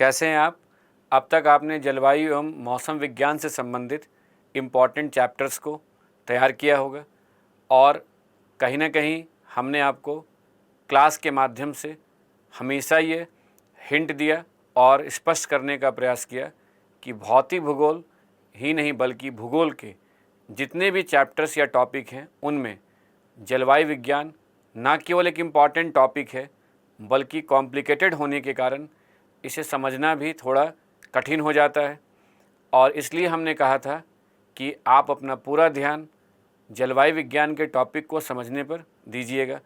कैसे हैं आप? अब तक आपने जलवायु एवं मौसम विज्ञान से संबंधित इम्पॉर्टेंट चैप्टर्स को तैयार किया होगा और कहीं ना कहीं हमने आपको क्लास के माध्यम से हमेशा ये हिंट दिया और स्पष्ट करने का प्रयास किया कि भौतिक भूगोल ही नहीं बल्कि भूगोल के जितने भी चैप्टर्स या टॉपिक हैं उनमें जलवायु विज्ञान ना केवल एक इम्पॉर्टेंट टॉपिक है बल्कि कॉम्प्लिकेटेड होने के कारण इसे समझना भी थोड़ा कठिन हो जाता है। और इसलिए हमने कहा था कि आप अपना पूरा ध्यान जलवायु विज्ञान के टॉपिक को समझने पर दीजिएगा।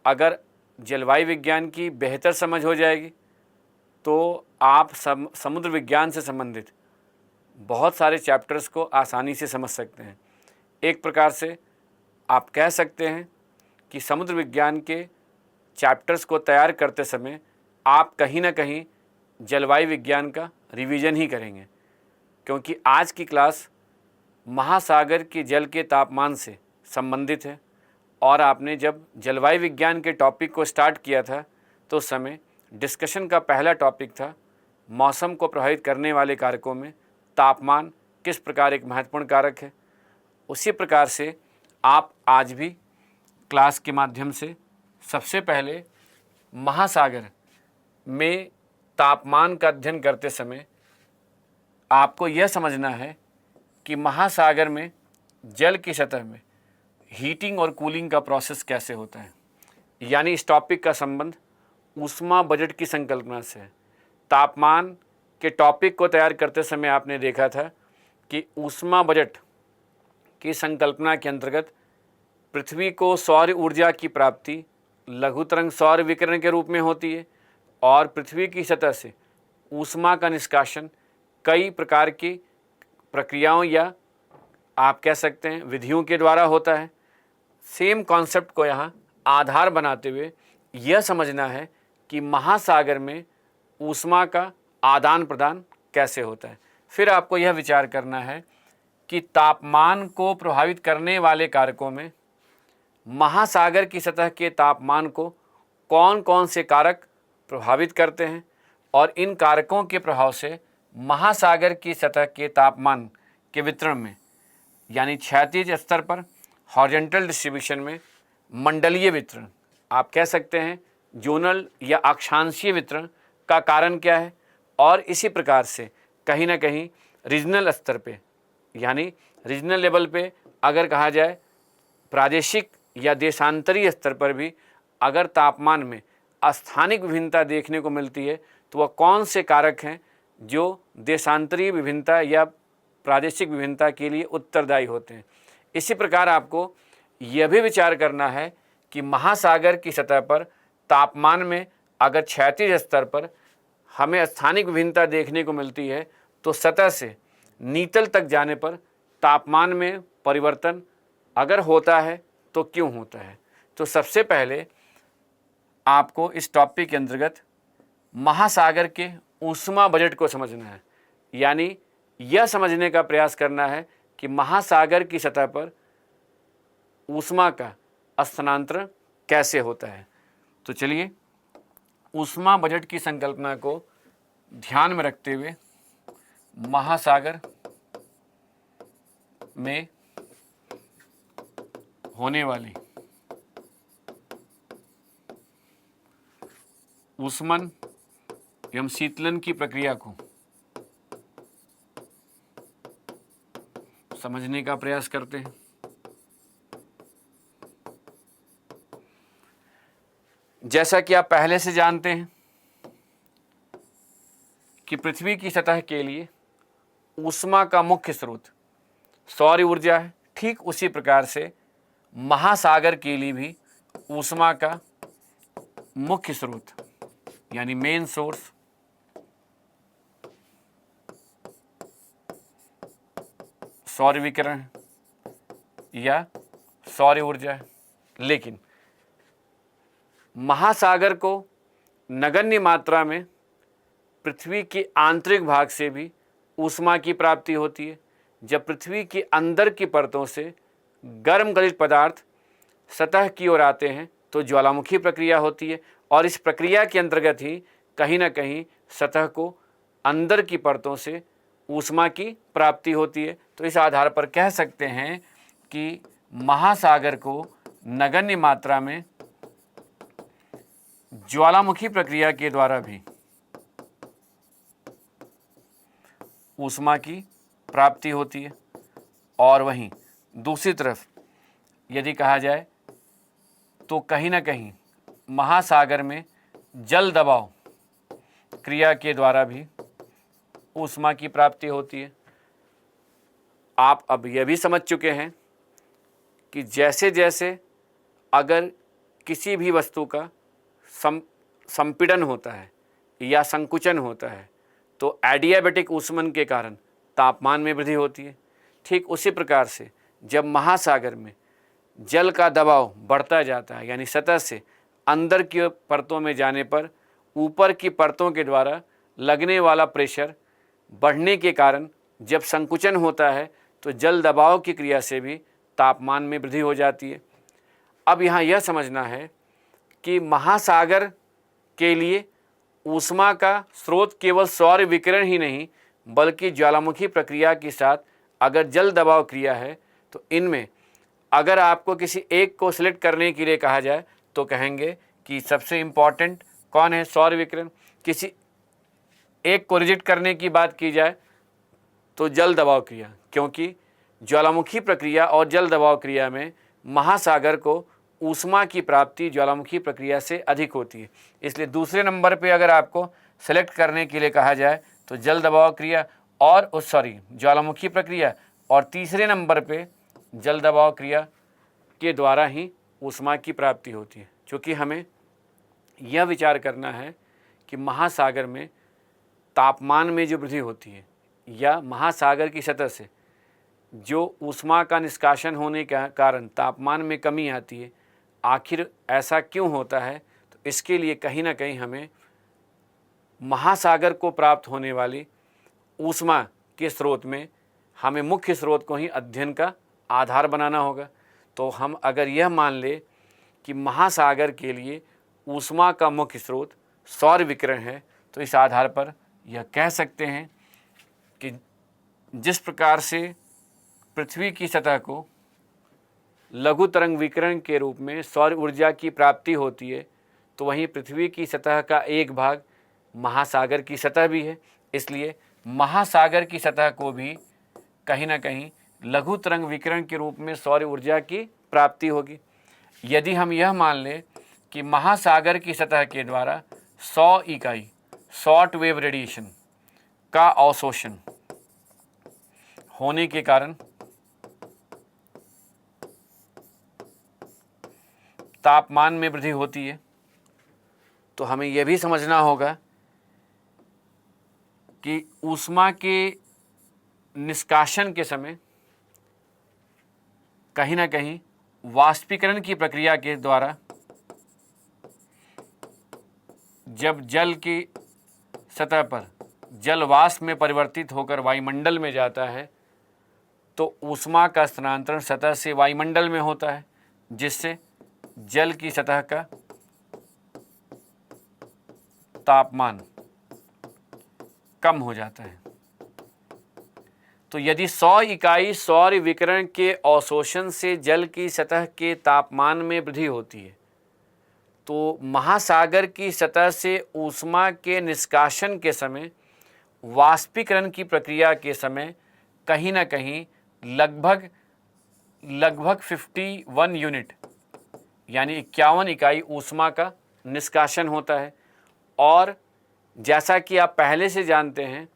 अगर जलवायु विज्ञान की बेहतर समझ हो जाएगी तो आप समुद्र विज्ञान से संबंधित बहुत सारे चैप्टर्स को आसानी से समझ सकते हैं। एक प्रकार से आप कह सकते हैं कि समुद्र विज्ञान के चैप्टर्स को तैयार करते समय आप कहीं ना कहीं जलवायु विज्ञान का रिवीजन ही करेंगे, क्योंकि आज की क्लास महासागर के जल के तापमान से संबंधित है। और आपने जब जलवायु विज्ञान के टॉपिक को स्टार्ट किया था तो उस समय डिस्कशन का पहला टॉपिक था मौसम को प्रभावित करने वाले कारकों में तापमान किस प्रकार एक महत्वपूर्ण कारक है। उसी प्रकार से आप आज भी क्लास के माध्यम से सबसे पहले महासागर में तापमान का अध्ययन करते समय आपको यह समझना है कि महासागर में जल की सतह में हीटिंग और कूलिंग का प्रोसेस कैसे होता है। यानी इस टॉपिक का संबंध ऊष्मा बजट की संकल्पना से है। तापमान के टॉपिक को तैयार करते समय आपने देखा था कि ऊष्मा बजट की संकल्पना के अंतर्गत पृथ्वी को सौर ऊर्जा की प्राप्ति लघु तरंग सौर विकिरण के रूप में होती है और पृथ्वी की सतह से ऊष्मा का निष्कासन कई प्रकार की प्रक्रियाओं या आप कह सकते हैं विधियों के द्वारा होता है। सेम कॉन्सेप्ट को यहाँ आधार बनाते हुए यह समझना है कि महासागर में ऊष्मा का आदान प्रदान कैसे होता है। फिर आपको यह विचार करना है कि तापमान को प्रभावित करने वाले कारकों में महासागर की सतह के तापमान को कौन कौन से कारक प्रभावित करते हैं और इन कारकों के प्रभाव से महासागर की सतह के तापमान के वितरण में यानी क्षैतिज स्तर पर हॉरिजॉन्टल डिस्ट्रीब्यूशन में मंडलीय वितरण आप कह सकते हैं जोनल या अक्षांशीय वितरण का कारण क्या है। और इसी प्रकार से कहीं ना कहीं रीजनल स्तर पे यानी रीजनल लेवल पे अगर कहा जाए प्रादेशिक या देशांतरीय स्तर पर भी अगर तापमान में स्थानिक विभिन्नता देखने को मिलती है तो वह कौन से कारक हैं जो देशांतरीय विभिन्नता या प्रादेशिक विभिन्नता के लिए उत्तरदायी होते हैं। इसी प्रकार आपको यह भी विचार करना है कि महासागर की सतह पर तापमान में अगर क्षैतिज स्तर पर हमें स्थानिक विभिन्नता देखने को मिलती है तो सतह से नीतल तक जाने पर तापमान में परिवर्तन अगर होता है तो क्यों होता है। तो सबसे पहले आपको इस टॉपिक के अंतर्गत महासागर के ऊष्मा बजट को समझना है, यानी यह समझने का प्रयास करना है कि महासागर की सतह पर ऊष्मा का स्थानांतरण कैसे होता है। तो चलिए ऊष्मा बजट की संकल्पना को ध्यान में रखते हुए महासागर में होने वाली ऊष्मन एवं शीतलन की प्रक्रिया को समझने का प्रयास करते हैं। जैसा कि आप पहले से जानते हैं कि पृथ्वी की सतह के लिए ऊष्मा का मुख्य स्रोत सौर ऊर्जा है, ठीक उसी प्रकार से महासागर के लिए भी ऊष्मा का मुख्य स्रोत यानी मेन सोर्स सौर विकिरण या सौर ऊर्जा है। लेकिन महासागर को नगण्य मात्रा में पृथ्वी के आंतरिक भाग से भी ऊष्मा की प्राप्ति होती है। जब पृथ्वी के अंदर की परतों से गर्म गलित पदार्थ सतह की ओर आते हैं तो ज्वालामुखी प्रक्रिया होती है और इस प्रक्रिया के अंतर्गत ही कहीं ना कहीं सतह को अंदर की परतों से ऊष्मा की प्राप्ति होती है। तो इस आधार पर कह सकते हैं कि महासागर को नगण्य मात्रा में ज्वालामुखी प्रक्रिया के द्वारा भी ऊष्मा की प्राप्ति होती है। और वहीं दूसरी तरफ यदि कहा जाए तो कहीं ना कहीं महासागर में जल दबाव क्रिया के द्वारा भी ऊष्मा की प्राप्ति होती है। आप अब यह भी समझ चुके हैं कि जैसे जैसे अगर किसी भी वस्तु का संपीड़न होता है या संकुचन होता है तो एडियाबैटिक ऊष्मन के कारण तापमान में वृद्धि होती है। ठीक उसी प्रकार से जब महासागर में जल का दबाव बढ़ता जाता है, यानी सतह से अंदर की परतों में जाने पर ऊपर की परतों के द्वारा लगने वाला प्रेशर बढ़ने के कारण जब संकुचन होता है तो जल दबाव की क्रिया से भी तापमान में वृद्धि हो जाती है। अब यहाँ यह समझना है कि महासागर के लिए ऊष्मा का स्रोत केवल सौर विकिरण ही नहीं बल्कि ज्वालामुखी प्रक्रिया के साथ अगर जल दबाव क्रिया है तो इनमें अगर आपको किसी एक को सिलेक्ट करने के लिए कहा जाए तो कहेंगे कि सबसे इम्पॉर्टेंट कौन है, सौर विकिरण। किसी एक को रिजेक्ट करने की बात की जाए तो जल दबाव क्रिया, क्योंकि ज्वालामुखी प्रक्रिया और जल दबाव क्रिया में महासागर को ऊष्मा की प्राप्ति ज्वालामुखी प्रक्रिया से अधिक होती है। इसलिए दूसरे नंबर पे अगर आपको सेलेक्ट करने के लिए कहा जाए तो जल दबाव क्रिया और ज्वालामुखी प्रक्रिया, और तीसरे नंबर पे जल दबाव क्रिया के द्वारा ही ऊष्मा की प्राप्ति होती है। क्योंकि हमें यह विचार करना है कि महासागर में तापमान में जो वृद्धि होती है या महासागर की सतह से जो ऊष्मा का निष्कासन होने के कारण तापमान में कमी आती है, आखिर ऐसा क्यों होता है। तो इसके लिए कहीं ना कहीं हमें महासागर को प्राप्त होने वाली ऊष्मा के स्रोत में हमें मुख्य स्रोत को ही अध्ययन का आधार बनाना होगा। तो हम अगर यह मान ले कि महासागर के लिए ऊष्मा का मुख्य स्रोत सौर विकिरण है तो इस आधार पर यह कह सकते हैं कि जिस प्रकार से पृथ्वी की सतह को लघु तरंग विकिरण के रूप में सौर ऊर्जा की प्राप्ति होती है तो वहीं पृथ्वी की सतह का एक भाग महासागर की सतह भी है। इसलिए महासागर की सतह को भी कहीं ना कहीं लघु तरंग विकिरण के रूप में सौर ऊर्जा की प्राप्ति होगी। यदि हम यह मान लें कि महासागर की सतह के द्वारा 100 इकाई शॉर्ट वेव रेडिएशन का अवशोषण होने के कारण तापमान में वृद्धि होती है, तो हमें यह भी समझना होगा कि ऊष्मा के निष्कासन के समय कहीं ना कहीं वाष्पीकरण की प्रक्रिया के द्वारा जब जल की सतह पर जल वाष्प में परिवर्तित होकर वायुमंडल में जाता है तो ऊष्मा का स्थानांतरण सतह से वायुमंडल में होता है, जिससे जल की सतह का तापमान कम हो जाता है। तो यदि 100 इकाई सौर विकिरण के अवशोषण से जल की सतह के तापमान में वृद्धि होती है तो महासागर की सतह से ऊष्मा के निष्कासन के समय वाष्पीकरण की प्रक्रिया के समय कहीं ना कहीं लगभग 51 यूनिट यानी 51 इकाई ऊष्मा का निष्कासन होता है। और जैसा कि आप पहले से जानते हैं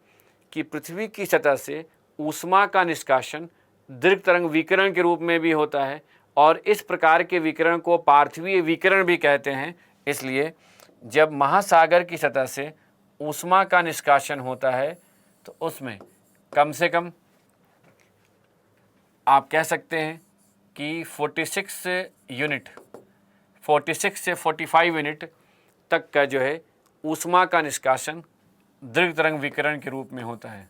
कि पृथ्वी की सतह से ऊष्मा का निष्कासन दीर्घ तरंग विकिरण के रूप में भी होता है और इस प्रकार के विकिरण को पार्थिवीय विकिरण भी कहते हैं। इसलिए जब महासागर की सतह से ऊष्मा का निष्कासन होता है तो उसमें कम से कम आप कह सकते हैं कि 46 से 45 यूनिट तक का जो है ऊष्मा का निष्कासन दीर्घ तरंग विकिरण के रूप में होता है।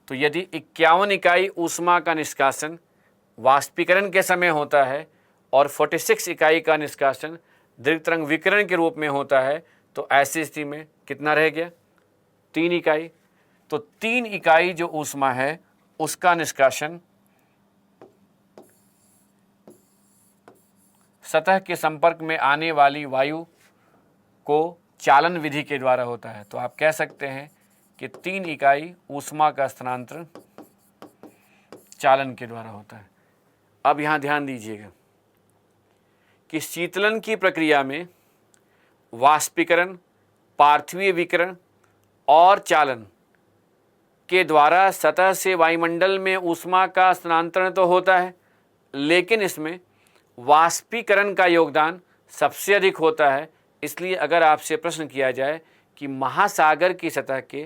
तो यदि 51 इकाई ऊष्मा का निष्कासन वाष्पीकरण के समय होता है और 46 इकाई का निष्कासन दीर्घ तरंग विकिरण के रूप में होता है तो ऐसी स्थिति में कितना रह गया, 3 इकाई। तो 3 इकाई जो ऊष्मा है उसका निष्कासन सतह के संपर्क में आने वाली वायु को चालन विधि के द्वारा होता है। तो आप कह सकते हैं कि 3 इकाई ऊष्मा का स्थानांतरण चालन के द्वारा होता है। अब यहाँ ध्यान दीजिएगा कि शीतलन की प्रक्रिया में वाष्पीकरण, पार्थिवीय विकिरण और चालन के द्वारा सतह से वायुमंडल में ऊष्मा का स्थानांतरण तो होता है, लेकिन इसमें वाष्पीकरण का योगदान सबसे अधिक होता है। इसलिए अगर आपसे प्रश्न किया जाए कि महासागर की सतह के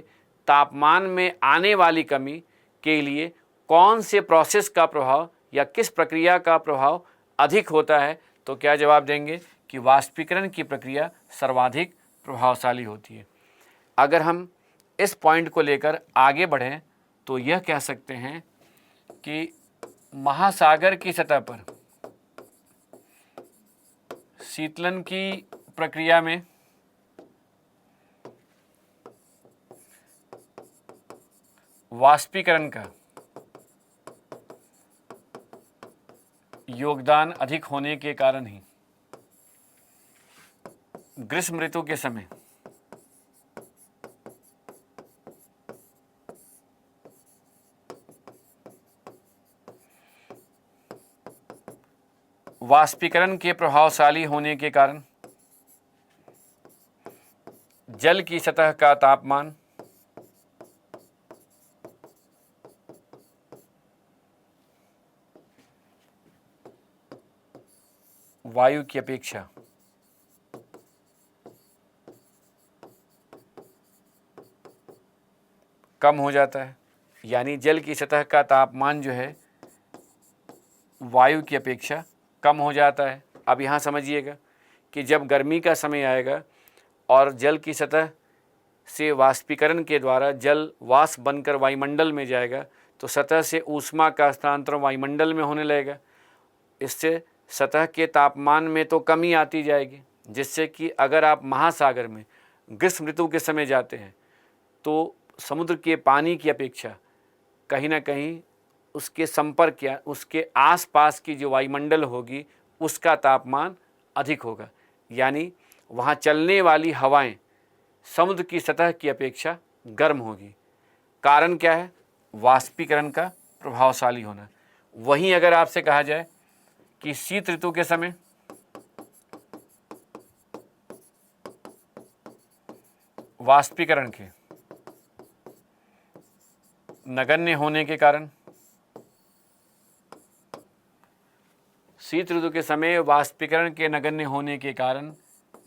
तापमान में आने वाली कमी के लिए कौन से प्रोसेस का प्रभाव या किस प्रक्रिया का प्रभाव अधिक होता है, तो क्या जवाब देंगे कि वाष्पीकरण की प्रक्रिया सर्वाधिक प्रभावशाली होती है। अगर हम इस पॉइंट को लेकर आगे बढ़ें तो यह कह सकते हैं कि महासागर की सतह पर शीतलन की प्रक्रिया में वाष्पीकरण का योगदान अधिक होने के कारण ही ग्रीष्म ऋतु के समय वाष्पीकरण के प्रभावशाली होने के कारण जल की सतह का तापमान वायु की अपेक्षा कम हो जाता है। यानी जल की सतह का तापमान जो है वायु की अपेक्षा कम हो जाता है। अब यहाँ समझिएगा कि जब गर्मी का समय आएगा और जल की सतह से वाष्पीकरण के द्वारा जल वाष्प बनकर वायुमंडल में जाएगा तो सतह से ऊष्मा का स्थानांतरण वायुमंडल में होने लगेगा। इससे सतह के तापमान में तो कमी आती जाएगी, जिससे कि अगर आप महासागर में ग्रीष्म ऋतु के समय जाते हैं तो समुद्र के पानी की अपेक्षा कहीं ना कहीं उसके संपर्क या उसके आसपास की जो वायुमंडल होगी उसका तापमान अधिक होगा। यानी वहाँ चलने वाली हवाएं समुद्र की सतह की अपेक्षा गर्म होगी। कारण क्या है? वाष्पीकरण का प्रभावशाली होना। वहीं अगर आपसे कहा जाए कि शीत ऋतु के समय वाष्पीकरण के नगण्य होने के कारण शीत ऋतु के समय वाष्पीकरण के नगण्य होने के कारण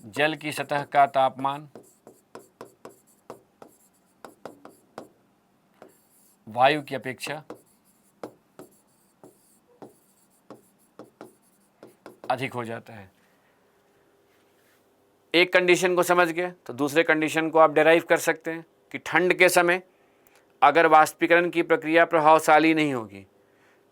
जल की सतह का तापमान वायु की अपेक्षा अधिक हो जाता है। एक कंडीशन को समझ गए तो दूसरे कंडीशन को आप डेराइव कर सकते हैं कि ठंड के समय अगर वाष्पीकरण की प्रक्रिया प्रभावशाली नहीं होगी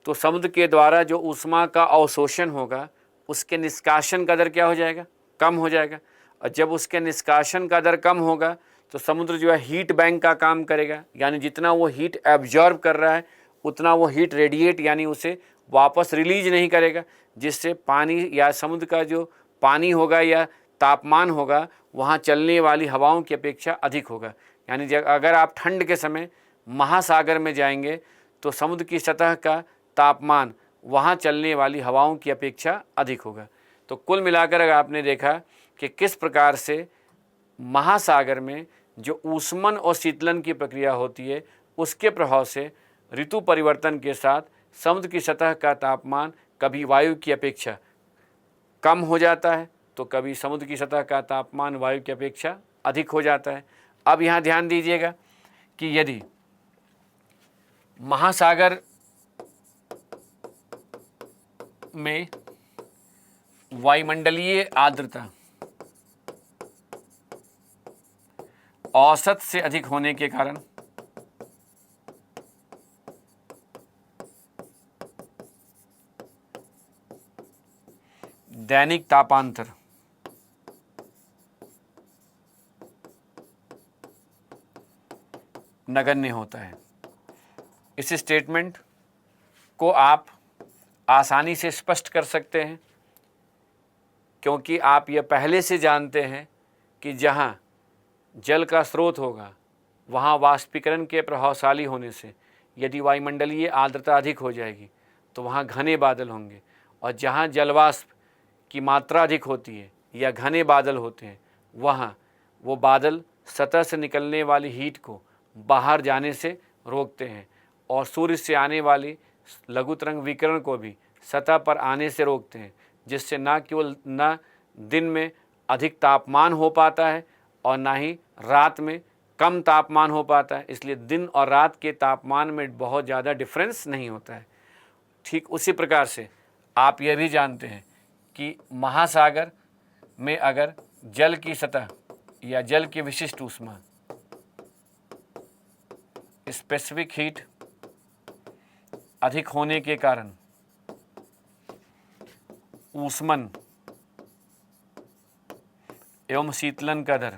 तो समुद्र के द्वारा जो ऊष्मा का अवशोषण होगा उसके निष्कासन का दर क्या हो जाएगा? कम हो जाएगा। और जब उसके निष्कासन का दर कम होगा तो समुद्र जो है हीट बैंक का काम करेगा। यानी जितना वो हीट एब्जॉर्ब कर रहा है उतना वो हीट रेडिएट यानी उसे वापस रिलीज नहीं करेगा, जिससे पानी या समुद्र का जो पानी होगा या तापमान होगा वहाँ चलने वाली हवाओं की अपेक्षा अधिक होगा। यानी अगर आप ठंड के समय महासागर में जाएंगे तो समुद्र की सतह का तापमान वहाँ चलने वाली हवाओं की अपेक्षा अधिक होगा। तो कुल मिलाकर अगर आपने देखा कि किस प्रकार से महासागर में जो ऊष्मन और शीतलन की प्रक्रिया होती है उसके प्रभाव से ऋतु परिवर्तन के साथ समुद्र की सतह का तापमान कभी वायु की अपेक्षा कम हो जाता है तो कभी समुद्र की सतह का तापमान वायु की अपेक्षा अधिक हो जाता है। अब यहाँ ध्यान दीजिएगा कि यदि महासागर में वायुमंडलीय आर्द्रता औसत से अधिक होने के कारण दैनिक तापांतर नगण्य होता है। इस स्टेटमेंट को आप आसानी से स्पष्ट कर सकते हैं, क्योंकि आप यह पहले से जानते हैं कि जहाँ जल का स्रोत होगा वहाँ वाष्पीकरण के प्रभावशाली होने से यदि वायुमंडलीय आर्द्रता अधिक हो जाएगी तो वहाँ घने बादल होंगे, और जहाँ जलवाष्प की मात्रा अधिक होती है या घने बादल होते हैं वहाँ वो बादल सतह से निकलने वाली हीट को बाहर जाने से रोकते हैं और सूर्य से आने वाली लघु तरंग विकिरण को भी सतह पर आने से रोकते हैं, जिससे न केवल न दिन में अधिक तापमान हो पाता है और ना ही रात में कम तापमान हो पाता है। इसलिए दिन और रात के तापमान में बहुत ज़्यादा डिफरेंस नहीं होता है। ठीक उसी प्रकार से आप यह भी जानते हैं कि महासागर में अगर जल की सतह या जल की विशिष्ट ऊष्मा स्पेसिफिक हीट अधिक होने के कारण ऊष्मन एवं शीतलन का दर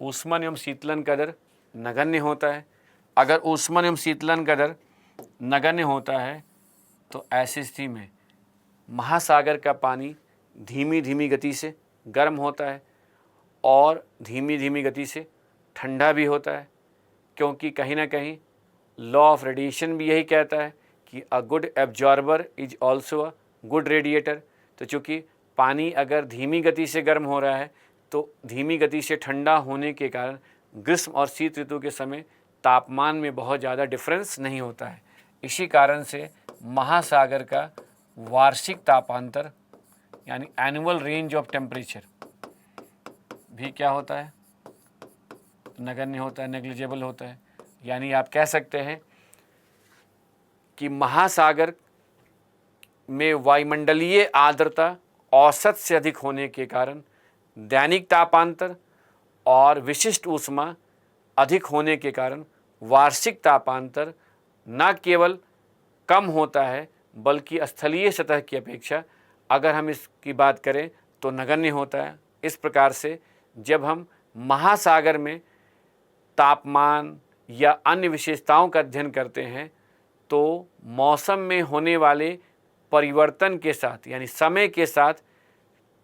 ऊष्मन एवं शीतलन का दर नगण्य होता है। अगर ऊष्मन एवं शीतलन का दर नगण्य होता है तो ऐसी स्थिति में महासागर का पानी धीमी धीमी गति से गर्म होता है और धीमी धीमी गति से ठंडा भी होता है, क्योंकि कहीं ना कहीं लॉ ऑफ रेडिएशन भी यही कहता है कि a good absorber is also a good radiator. तो चूँकि पानी अगर धीमी गति से गर्म हो रहा है तो धीमी गति से ठंडा होने के कारण ग्रीष्म और शीत ऋतु के समय तापमान में बहुत ज़्यादा डिफरेंस नहीं होता है। इसी कारण से महासागर का वार्षिक तापांतर यानी एनुअल रेंज ऑफ टेम्परेचर भी क्या होता है, नगण्य होता है, नेग्लिजिबल होता है। यानी आप कह सकते हैं कि महासागर में वायुमंडलीय आर्द्रता औसत से अधिक होने के कारण दैनिक तापांतर और विशिष्ट ऊष्मा अधिक होने के कारण वार्षिक तापांतर न केवल कम होता है बल्कि स्थलीय सतह की अपेक्षा अगर हम इसकी बात करें तो नगण्य होता है। इस प्रकार से जब हम महासागर में तापमान या अन्य विशेषताओं का अध्ययन करते हैं तो मौसम में होने वाले परिवर्तन के साथ यानी समय के साथ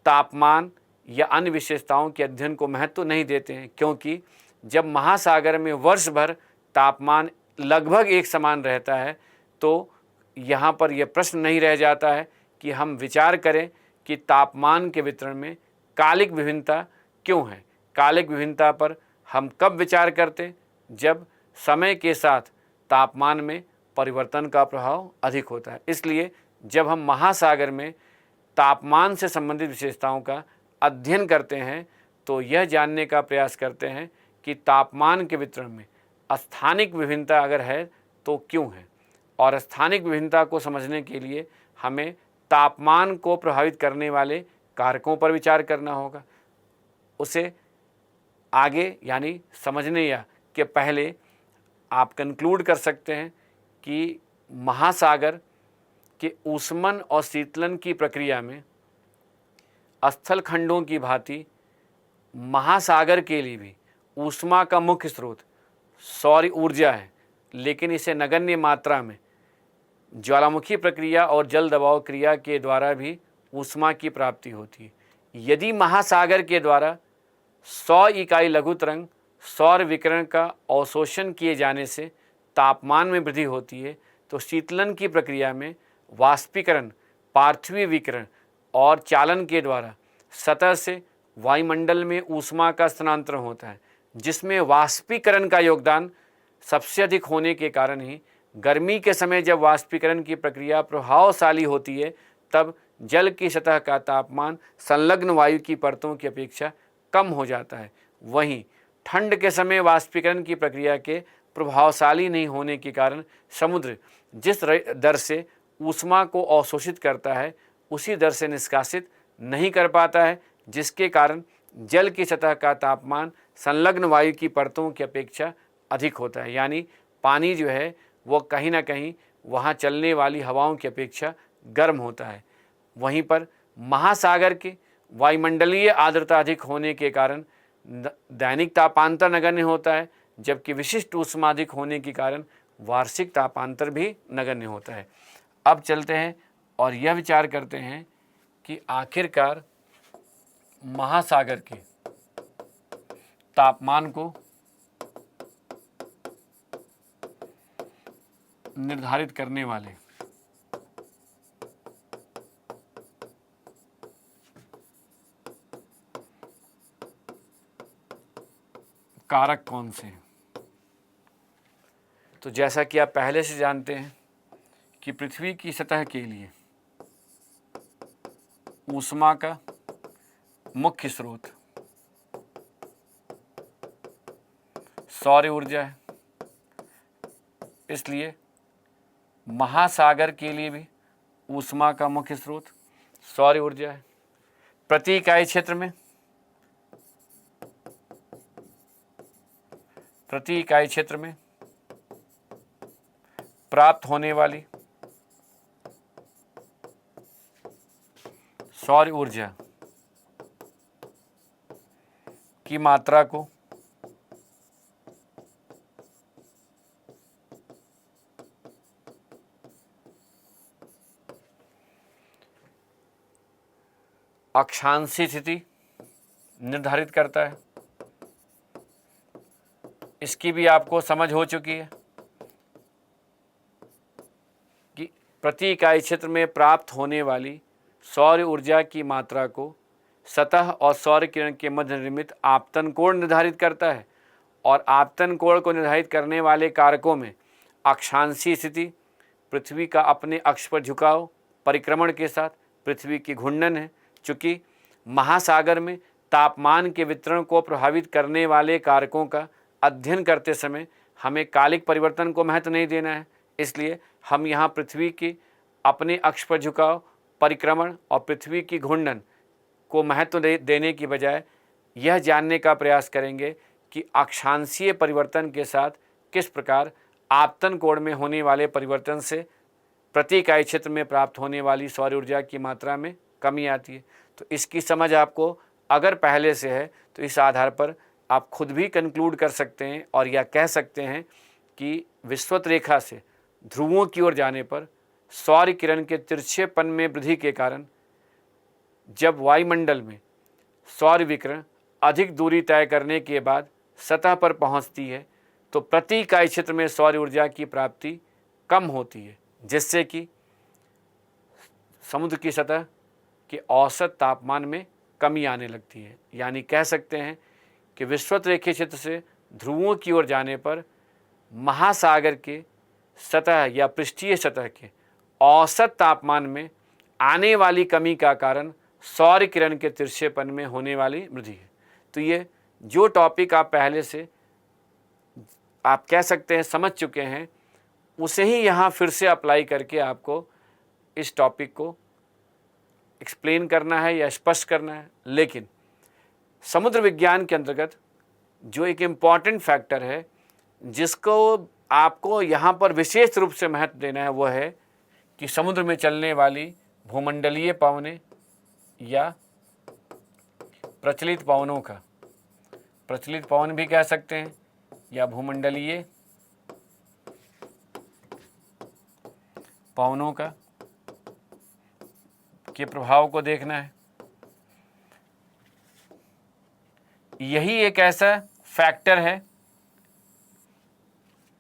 तापमान या अन्य विशेषताओं के अध्ययन को महत्व नहीं देते हैं, क्योंकि जब महासागर में वर्ष भर तापमान लगभग एक समान रहता है तो यहाँ पर यह प्रश्न नहीं रह जाता है कि हम विचार करें कि तापमान के वितरण में कालिक विभिन्नता क्यों है। कालिक विभिन्नता पर हम कब विचार करते, जब समय के साथ तापमान में परिवर्तन का प्रभाव अधिक होता है। इसलिए जब हम महासागर में तापमान से संबंधित विशेषताओं का अध्ययन करते हैं तो यह जानने का प्रयास करते हैं कि तापमान के वितरण में स्थानिक विभिन्नता अगर है तो क्यों है, और स्थानिक विभिन्नता को समझने के लिए हमें तापमान को प्रभावित करने वाले कारकों पर विचार करना होगा। उसे आगे यानी समझने या के पहले आप कंक्लूड कर सकते हैं कि महासागर के ऊष्मन और शीतलन की प्रक्रिया में स्थल खंडों की भांति महासागर के लिए भी ऊष्मा का मुख्य स्रोत सौर ऊर्जा है, लेकिन इसे नगण्य मात्रा में ज्वालामुखी प्रक्रिया और जल दबाव क्रिया के द्वारा भी ऊष्मा की प्राप्ति होती है। यदि महासागर के द्वारा 100 इकाई लघु तरंग सौर विकिरण का अवशोषण किए जाने से तापमान में वृद्धि होती है तो शीतलन की प्रक्रिया में वाष्पीकरण, पार्थिवी विकिरण और चालन के द्वारा सतह से वायुमंडल में ऊष्मा का स्थानांतरण होता है, जिसमें वाष्पीकरण का योगदान सबसे अधिक होने के कारण ही गर्मी के समय जब वाष्पीकरण की प्रक्रिया प्रभावशाली होती है तब जल की सतह का तापमान संलग्न वायु की परतों की अपेक्षा कम हो जाता है। वहीं ठंड के समय वाष्पीकरण की प्रक्रिया के प्रभावशाली नहीं होने के कारण समुद्र जिस दर से ऊष्मा को अवशोषित करता है उसी दर से निष्कासित नहीं कर पाता है, जिसके कारण जल की सतह का तापमान संलग्न वायु की परतों की अपेक्षा अधिक होता है। यानी पानी जो है वो कहीं ना कहीं वहाँ चलने वाली हवाओं की अपेक्षा गर्म होता है। वहीं पर महासागर के वायुमंडलीय आर्द्रता अधिक होने के कारण दैनिक तापांतर नगण्य होता है, जबकि विशिष्ट ऊष्मा अधिक होने के कारण वार्षिक तापांतर भी नगण्य होता है। अब चलते हैं और यह विचार करते हैं कि आखिरकार महासागर के तापमान को निर्धारित करने वाले कारक कौन से हैं। तो जैसा कि आप पहले से जानते हैं कि पृथ्वी की सतह के लिए ऊष्मा का मुख्य स्रोत सौर ऊर्जा है, इसलिए महासागर के लिए भी ऊष्मा का मुख्य स्रोत सौर ऊर्जा है। प्रति इकाई क्षेत्र में प्राप्त होने वाली सौर ऊर्जा की मात्रा को अक्षांशीय स्थिति निर्धारित करता है। इसकी भी आपको समझ हो चुकी है कि प्रति इकाई क्षेत्र में प्राप्त होने वाली सौर ऊर्जा की मात्रा को सतह और सौर किरण के मध्य निर्मित आपतन कोण निर्धारित करता है, और आपतन कोण को निर्धारित करने वाले कारकों में अक्षांशीय स्थिति, पृथ्वी का अपने अक्ष पर झुकाव परिक्रमण के साथ पृथ्वी की घूर्णन है। चूँकि महासागर में तापमान के वितरण को प्रभावित करने वाले कारकों का अध्ययन करते समय हमें कालिक परिवर्तन को महत्व नहीं देना है, इसलिए हम यहाँ पृथ्वी की अपने अक्ष पर झुकाव परिक्रमण और पृथ्वी की घूर्णन को महत्व देने की बजाय यह जानने का प्रयास करेंगे कि अक्षांशीय परिवर्तन के साथ किस प्रकार आपतन कोण में होने वाले परिवर्तन से प्रति इकाई क्षेत्र में प्राप्त होने वाली सौर ऊर्जा की मात्रा में कमी आती है। तो इसकी समझ आपको अगर पहले से है तो इस आधार पर आप खुद भी कंक्लूड कर सकते हैं और यह कह सकते हैं कि विषुवत रेखा से ध्रुवों की ओर जाने पर सौर किरण के तिरछेपन में वृद्धि के कारण जब वायुमंडल में सौर विकिरण अधिक दूरी तय करने के बाद सतह पर पहुंचती है तो प्रति इकाई क्षेत्र में सौर ऊर्जा की प्राप्ति कम होती है, जिससे कि समुद्र की सतह के औसत तापमान में कमी आने लगती है। यानी कह सकते हैं कि विषुवत रेखीय क्षेत्र से ध्रुवों की ओर जाने पर महासागर के सतह या पृष्ठीय सतह के औसत तापमान में आने वाली कमी का कारण सौर किरण के तिरछेपन में होने वाली वृद्धि है। तो ये जो टॉपिक आप पहले से आप कह सकते हैं समझ चुके हैं, उसे ही यहाँ फिर से अप्लाई करके आपको इस टॉपिक को एक्सप्लेन करना है या स्पष्ट करना है। लेकिन समुद्र विज्ञान के अंतर्गत जो एक इम्पॉर्टेंट फैक्टर है जिसको आपको यहाँ पर विशेष रूप से महत्व देना है, वह है कि समुद्र में चलने वाली भूमंडलीय पवनें या प्रचलित पवनों का, प्रचलित पवन भी कह सकते हैं या भूमंडलीय पवनों का के प्रभाव को देखना है। यही एक ऐसा फैक्टर है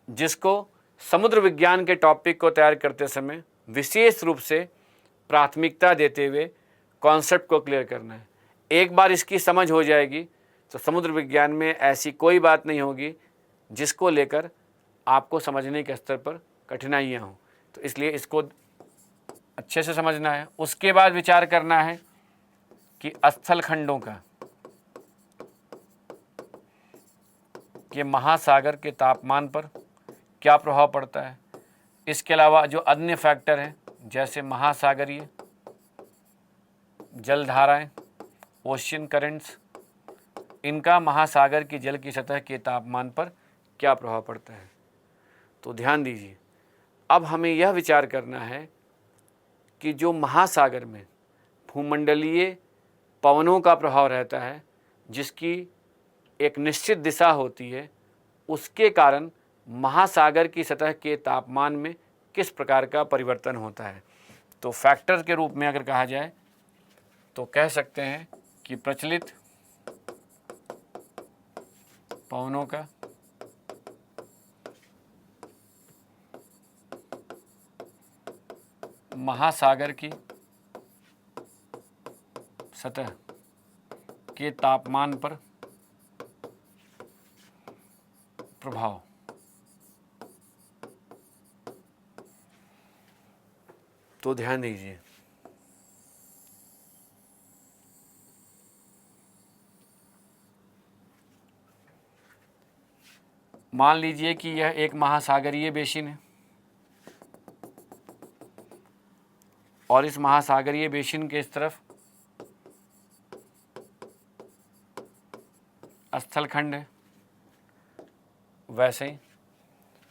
जिसको समुद्र विज्ञान के टॉपिक को तैयार करते समय विशेष रूप से प्राथमिकता देते हुए कॉन्सेप्ट को क्लियर करना है। एक बार इसकी समझ हो जाएगी तो समुद्र विज्ञान में ऐसी कोई बात नहीं होगी जिसको लेकर आपको समझने के स्तर पर कठिनाइयाँ हों। तो इसलिए इसको अच्छे से समझना है। उसके बाद विचार करना है कि स्थल खंडों का कि महासागर के तापमान पर क्या प्रभाव पड़ता है। इसके अलावा जो अन्य फैक्टर हैं जैसे महासागरीय जलधाराएं, ओशियन करेंट्स, इनका महासागर की जल की सतह के तापमान पर क्या प्रभाव पड़ता है। तो ध्यान दीजिए, अब हमें यह विचार करना है कि जो महासागर में भूमंडलीय पवनों का प्रभाव रहता है, जिसकी एक निश्चित दिशा होती है, उसके कारण महासागर की सतह के तापमान में किस प्रकार का परिवर्तन होता है। तो फैक्टर के रूप में अगर कहा जाए तो कह सकते हैं कि प्रचलित पवनों का महासागर की सतह के तापमान पर प्रभाव। तो ध्यान दीजिए, मान लीजिए कि यह एक महासागरीय बेसिन है और इस महासागरीय बेसिन के इस तरफ स्थलखंड है, वैसे ही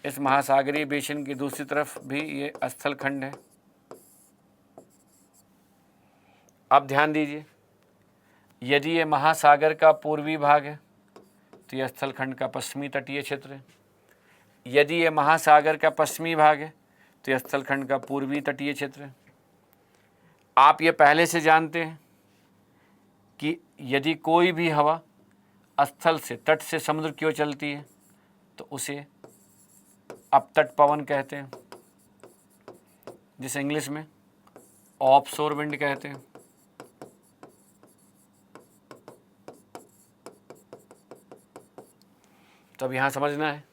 इस महासागरीय बेसिन की दूसरी तरफ भी ये स्थलखंड है। अब ध्यान दीजिए, यदि ये महासागर का पूर्वी भाग है तो यह स्थलखंड का पश्चिमी तटीय क्षेत्र है। यदि ये महासागर का पश्चिमी भाग है तो यह स्थलखंड का पूर्वी तटीय क्षेत्र है। आप ये पहले से जानते हैं कि यदि कोई भी हवा स्थल से, तट से समुद्र की ओर चलती है तो उसे अपतट पवन कहते हैं, जिसे इंग्लिश में ऑफशोर विंड कहते हैं। तो अब यहाँ समझना है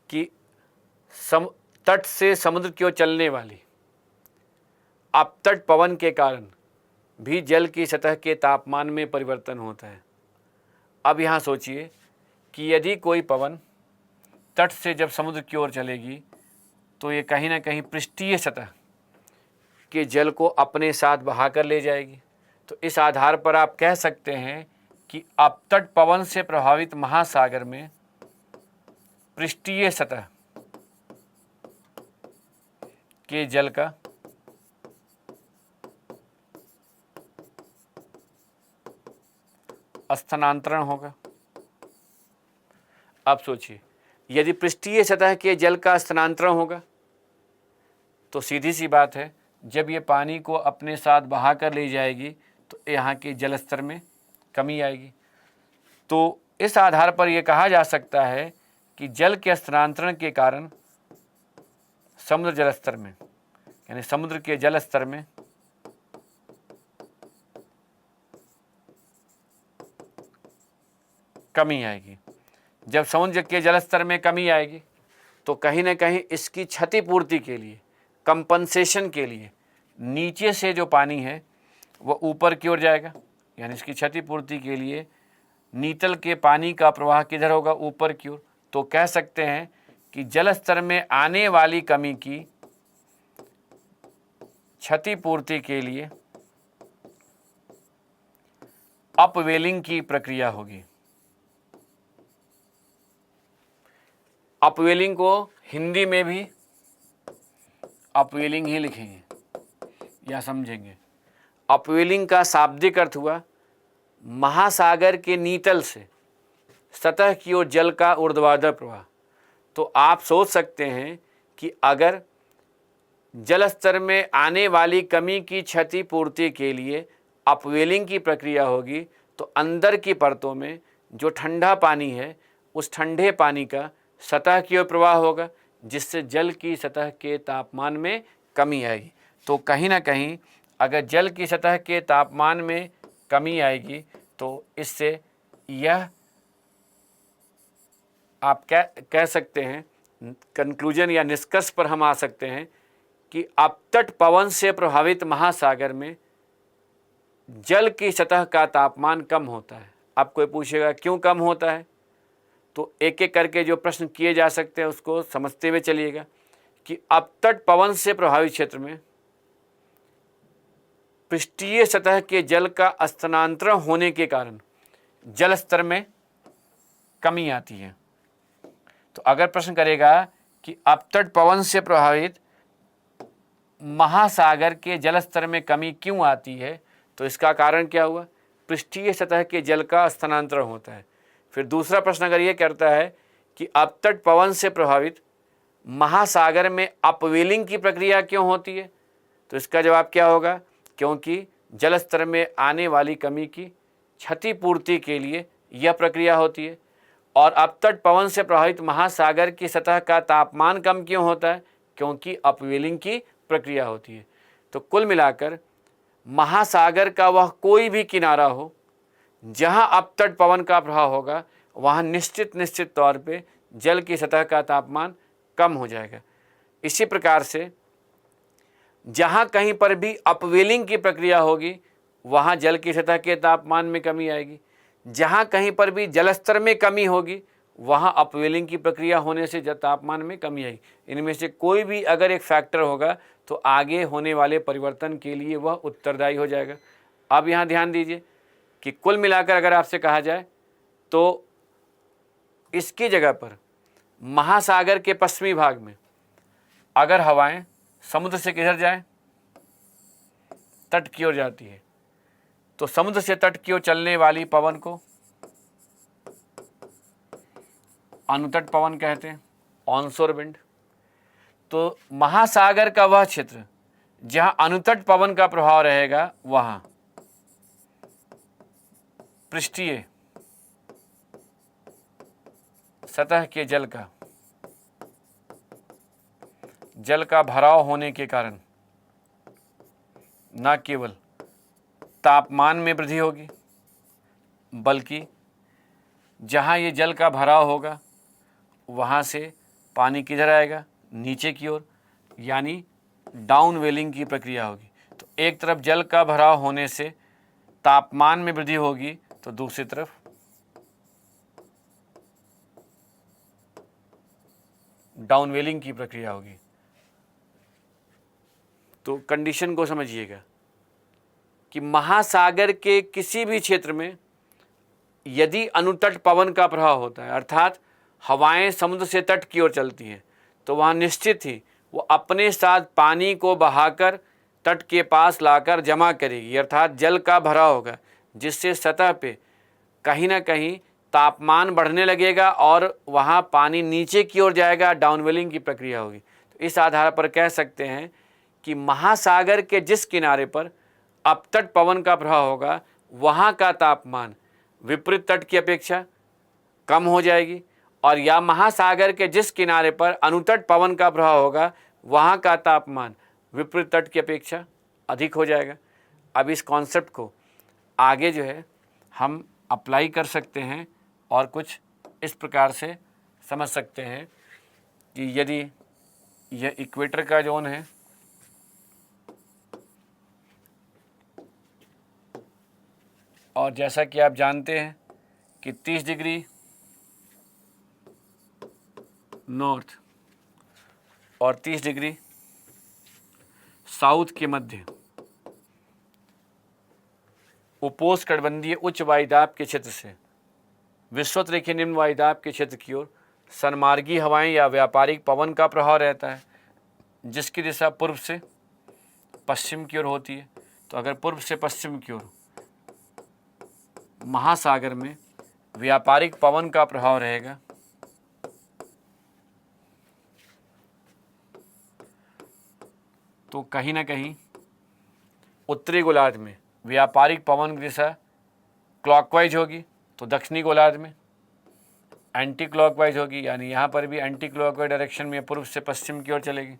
कि तट से समुद्र की ओर चलने वाली अपतट पवन के कारण भी जल की सतह के तापमान में परिवर्तन होता है। अब यहाँ सोचिए कि यदि कोई पवन तट से जब समुद्र की ओर चलेगी तो ये कहीं ना कहीं पृष्ठीय सतह के जल को अपने साथ बहाकर ले जाएगी। तो इस आधार पर आप कह सकते हैं कि अपतट पवन से प्रभावित महासागर में पृष्ठीय सतह के जल का स्थानांतरण होगा। अब सोचिए, यदि पृष्ठीय सतह के जल का स्थानांतरण होगा तो सीधी सी बात है, जब ये पानी को अपने साथ बहा कर ले जाएगी तो यहाँ के जल स्तर में कमी आएगी। तो इस आधार पर यह कहा जा सकता है कि जल के स्थानांतरण के कारण समुद्र जल स्तर में, यानी समुद्र के जल स्तर में कमी आएगी। जब समुद्र के जल स्तर में कमी आएगी तो कहीं ना कहीं इसकी क्षतिपूर्ति के लिए, कंपनसेशन के लिए नीचे से जो पानी है वह ऊपर की ओर जाएगा। यानी इसकी क्षतिपूर्ति के लिए नीतल के पानी का प्रवाह किधर होगा? ऊपर की ओर। तो कह सकते हैं कि जल स्तर में आने वाली कमी की क्षतिपूर्ति के लिए अपवेलिंग की प्रक्रिया होगी। अपवेलिंग को हिंदी में भी अपवेलिंग ही लिखेंगे या समझेंगे। अपवेलिंग का शाब्दिक अर्थ हुआ महासागर के नीतल से सतह की ओर जल का ऊर्ध्वाधर प्रवाह। तो आप सोच सकते हैं कि अगर जल स्तर में आने वाली कमी की क्षतिपूर्ति के लिए अपवेलिंग की प्रक्रिया होगी तो अंदर की परतों में जो ठंडा पानी है उस ठंडे पानी का सतह की ओर प्रवाह होगा, जिससे जल की सतह के तापमान में कमी आएगी। तो कहीं ना कहीं अगर जल की सतह के तापमान में कमी आएगी तो इससे यह आप कह सकते हैं, कंक्लूजन या निष्कर्ष पर हम आ सकते हैं कि अपतट पवन से प्रभावित महासागर में जल की सतह का तापमान कम होता है। अब कोई पूछेगा क्यों कम होता है, तो एक एक करके जो प्रश्न किए जा सकते हैं उसको समझते हुए चलिएगा कि अपतट पवन से प्रभावित क्षेत्र में पृष्ठीय सतह के जल का स्थानांतरण होने के कारण जल स्तर में कमी आती है। तो अगर प्रश्न करेगा कि अपतट पवन से प्रभावित महासागर के जल स्तर में कमी क्यों आती है, तो इसका कारण क्या हुआ? पृष्ठीय सतह के जल का स्थानांतरण होता है। फिर दूसरा प्रश्न अगर ये करता है कि अपतट पवन से प्रभावित महासागर में अपवेलिंग की प्रक्रिया क्यों होती है, तो इसका जवाब क्या होगा? क्योंकि जल स्तर में आने वाली कमी की क्षतिपूर्ति के लिए यह प्रक्रिया होती है। और अपतट पवन से प्रभावित महासागर की सतह का तापमान कम क्यों होता है? क्योंकि अपवेलिंग की प्रक्रिया होती है। तो कुल मिलाकर महासागर का वह कोई भी किनारा हो जहां अपतट पवन का प्रभाव होगा, वहां निश्चित तौर पे जल की सतह का तापमान कम हो जाएगा। इसी प्रकार से जहां कहीं पर भी अपवेलिंग की प्रक्रिया होगी, वहां जल की सतह के तापमान में कमी आएगी। जहां कहीं पर भी जलस्तर में कमी होगी, वहां अपवेलिंग की प्रक्रिया होने से तापमान में कमी आएगी। इनमें से कोई भी अगर एक फैक्टर होगा तो आगे होने वाले परिवर्तन के लिए वह उत्तरदायी हो जाएगा। अब यहाँ ध्यान दीजिए कि कुल मिलाकर अगर आपसे कहा जाए तो इसकी जगह पर महासागर के पश्चिमी भाग में अगर हवाएं समुद्र से किधर जाए, तट की ओर जाती है, तो समुद्र से तट की ओर चलने वाली पवन को अनुतट पवन कहते हैं, ऑनशोर विंड। तो महासागर का वह क्षेत्र जहां अनुतट पवन का प्रभाव रहेगा, वहां पृष्ठीय सतह के जल का भराव होने के कारण न केवल तापमान में वृद्धि होगी, बल्कि जहाँ ये जल का भराव होगा वहाँ से पानी किधर आएगा, नीचे की ओर, यानी डाउन वेलिंग की प्रक्रिया होगी। तो एक तरफ जल का भराव होने से तापमान में वृद्धि होगी, तो दूसरी तरफ डाउन वेलिंग की प्रक्रिया होगी। तो कंडीशन को समझिएगा कि महासागर के किसी भी क्षेत्र में यदि अनुतट पवन का प्रभाव होता है, अर्थात हवाएं समुद्र से तट की ओर चलती हैं, तो वहाँ निश्चित ही वो अपने साथ पानी को बहाकर तट के पास लाकर जमा करेगी, अर्थात जल का भराव होगा, जिससे सतह पे कहीं ना कहीं तापमान बढ़ने लगेगा और वहाँ पानी नीचे की ओर जाएगा, डाउनवेलिंग की प्रक्रिया होगी। तो इस आधार पर कह सकते हैं कि महासागर के जिस किनारे पर अपतट पवन का प्रभाव होगा, वहाँ का तापमान विपरीत तट की अपेक्षा कम हो जाएगी, और या महासागर के जिस किनारे पर अनुतट पवन का प्रभाव होगा, वहाँ का तापमान विपरीत तट की अपेक्षा अधिक हो जाएगा। अब इस कॉन्सेप्ट को आगे जो है हम अप्लाई कर सकते हैं और कुछ इस प्रकार से समझ सकते हैं कि यदि यह इक्वेटर का जोन है और जैसा कि आप जानते हैं कि 30 डिग्री नॉर्थ और 30 डिग्री साउथ के मध्य उपोष्णकटिबंधीय उच्च वायुदाब के क्षेत्र से विषुवत रेखीय निम्न वायुदाब के क्षेत्र की ओर सन्मार्गी हवाएं या व्यापारिक पवन का प्रभाव रहता है, जिसकी दिशा पूर्व से पश्चिम की ओर होती है। तो अगर पूर्व से पश्चिम की ओर महासागर में व्यापारिक पवन का प्रभाव रहेगा, तो कहीं ना कहीं उत्तरी गोलार्ध में व्यापारिक पवन की दिशा क्लॉकवाइज होगी, तो दक्षिणी गोलार्ध में एंटी क्लॉकवाइज होगी, यानी यहाँ पर भी एंटी क्लॉकवाइज डायरेक्शन में पूर्व से पश्चिम की ओर चलेगी।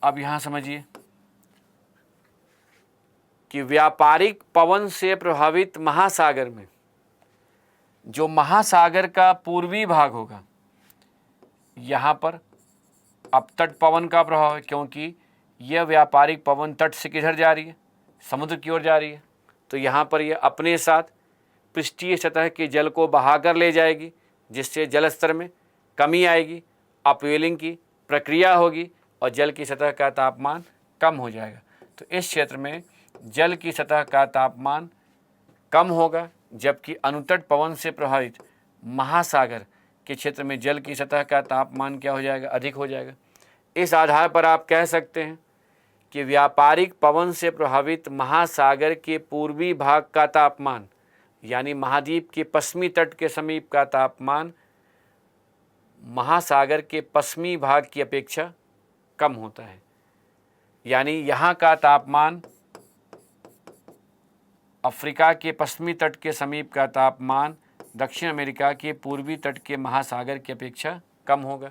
अब यहाँ समझिए कि व्यापारिक पवन से प्रभावित महासागर में जो महासागर का पूर्वी भाग होगा, यहाँ पर अपतट पवन का प्रभाव है, क्योंकि यह व्यापारिक पवन तट से किधर जा रही है, समुद्र की ओर जा रही है। तो यहाँ पर यह अपने साथ पृष्ठीय सतह के जल को बहाकर ले जाएगी, जिससे जल स्तर में कमी आएगी, अपवेलिंग की प्रक्रिया होगी और जल की सतह का तापमान कम हो जाएगा। तो इस क्षेत्र में जल की सतह का तापमान कम होगा, जबकि अनुतट पवन से प्रभावित महासागर के क्षेत्र में जल की सतह का तापमान क्या हो जाएगा, अधिक हो जाएगा। इस आधार पर आप कह सकते हैं कि व्यापारिक पवन से प्रभावित महासागर के पूर्वी भाग का तापमान यानी महाद्वीप के पश्चिमी तट के समीप का तापमान महासागर के पश्चिमी भाग की अपेक्षा कम होता है। यानी यहाँ का तापमान अफ्रीका के पश्चिमी तट के समीप का तापमान दक्षिण अमेरिका के पूर्वी तट के महासागर की अपेक्षा कम होगा।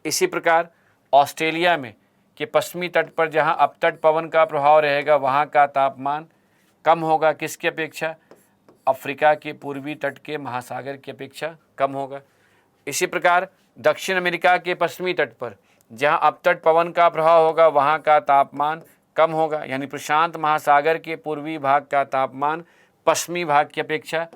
इसी प्रकार ऑस्ट्रेलिया में के पश्चिमी तट पर जहाँ अपतट पवन का प्रभाव रहेगा वहाँ का तापमान कम होगा, किसकी अपेक्षा, अफ्रीका के पूर्वी तट के महासागर की अपेक्षा कम होगा। इसी प्रकार दक्षिण अमेरिका के पश्चिमी तट पर जहाँ अपतट पवन का प्रभाव होगा वहाँ का तापमान कम होगा, यानी प्रशांत महासागर के पूर्वी भाग का तापमान पश्चिमी भाग की अपेक्षा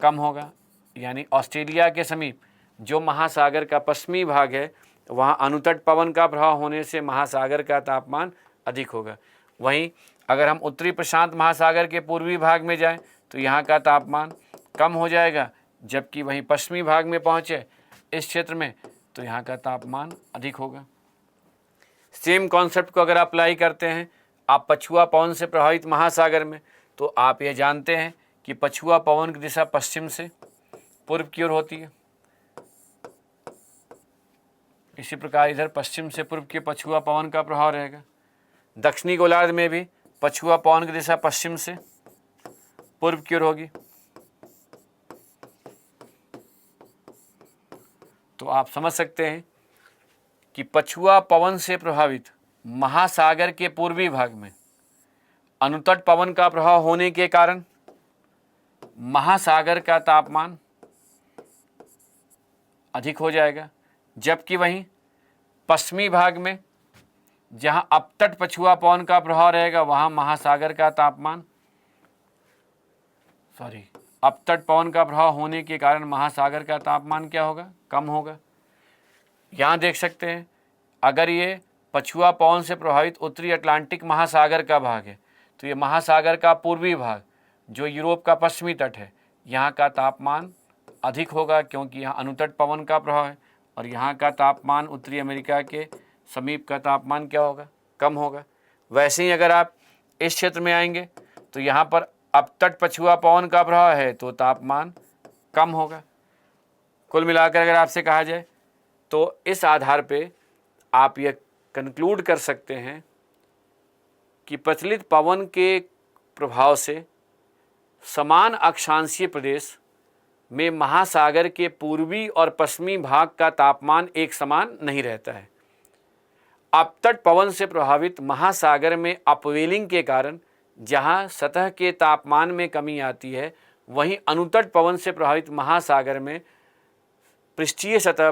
कम होगा। यानी ऑस्ट्रेलिया के समीप जो महासागर का पश्चिमी भाग है वहाँ अनुतट पवन का प्रभाव होने से महासागर का तापमान अधिक होगा। वहीं अगर हम उत्तरी प्रशांत महासागर के पूर्वी भाग में जाएं तो यहाँ का तापमान कम हो जाएगा, जबकि वहीं पश्चिमी भाग में पहुँचे इस क्षेत्र में तो यहाँ का तापमान अधिक होगा। सेम कॉन्सेप्ट को अगर अप्लाई करते हैं आप पछुआ पवन से प्रभावित महासागर में, तो आप ये जानते हैं कि पछुआ पवन की दिशा पश्चिम से पूर्व की ओर होती है। इसी प्रकार इधर पश्चिम से पूर्व के पछुआ पवन का प्रभाव रहेगा। दक्षिणी गोलार्ध में भी पछुआ पवन की दिशा पश्चिम से पूर्व की ओर होगी। तो आप समझ सकते हैं कि पछुआ पवन से प्रभावित महासागर के पूर्वी भाग में अनुतट पवन का प्रभाव होने के कारण महासागर का तापमान अधिक हो जाएगा, जबकि वहीं पश्चिमी भाग में जहां अपतट पछुआ पवन का प्रभाव रहेगा वहां महासागर का तापमान अपतट पवन का प्रभाव होने के कारण महासागर का तापमान क्या होगा, कम होगा। यहाँ देख सकते हैं अगर ये पछुआ पवन से प्रभावित उत्तरी अटलांटिक महासागर का भाग है तो ये महासागर का पूर्वी भाग जो यूरोप का पश्चिमी तट है यहाँ का तापमान अधिक होगा, क्योंकि यहाँ अनुतट पवन का प्रभाव है, और यहाँ का तापमान उत्तरी अमेरिका के समीप का तापमान क्या होगा, कम होगा। वैसे ही अगर आप इस क्षेत्र में आएंगे तो यहाँ पर अपतट पछुआ पवन का प्रभाव है तो तापमान कम होगा। कुल मिलाकर अगर आपसे कहा जाए तो इस आधार पे आप यह कंक्लूड कर सकते हैं कि प्रचलित पवन के प्रभाव से समान अक्षांशीय प्रदेश में महासागर के पूर्वी और पश्चिमी भाग का तापमान एक समान नहीं रहता है। अपतट पवन से प्रभावित महासागर में अपवेलिंग के कारण जहां सतह के तापमान में कमी आती है, वहीं अनुतट पवन से प्रभावित महासागर में पृष्ठीय सतह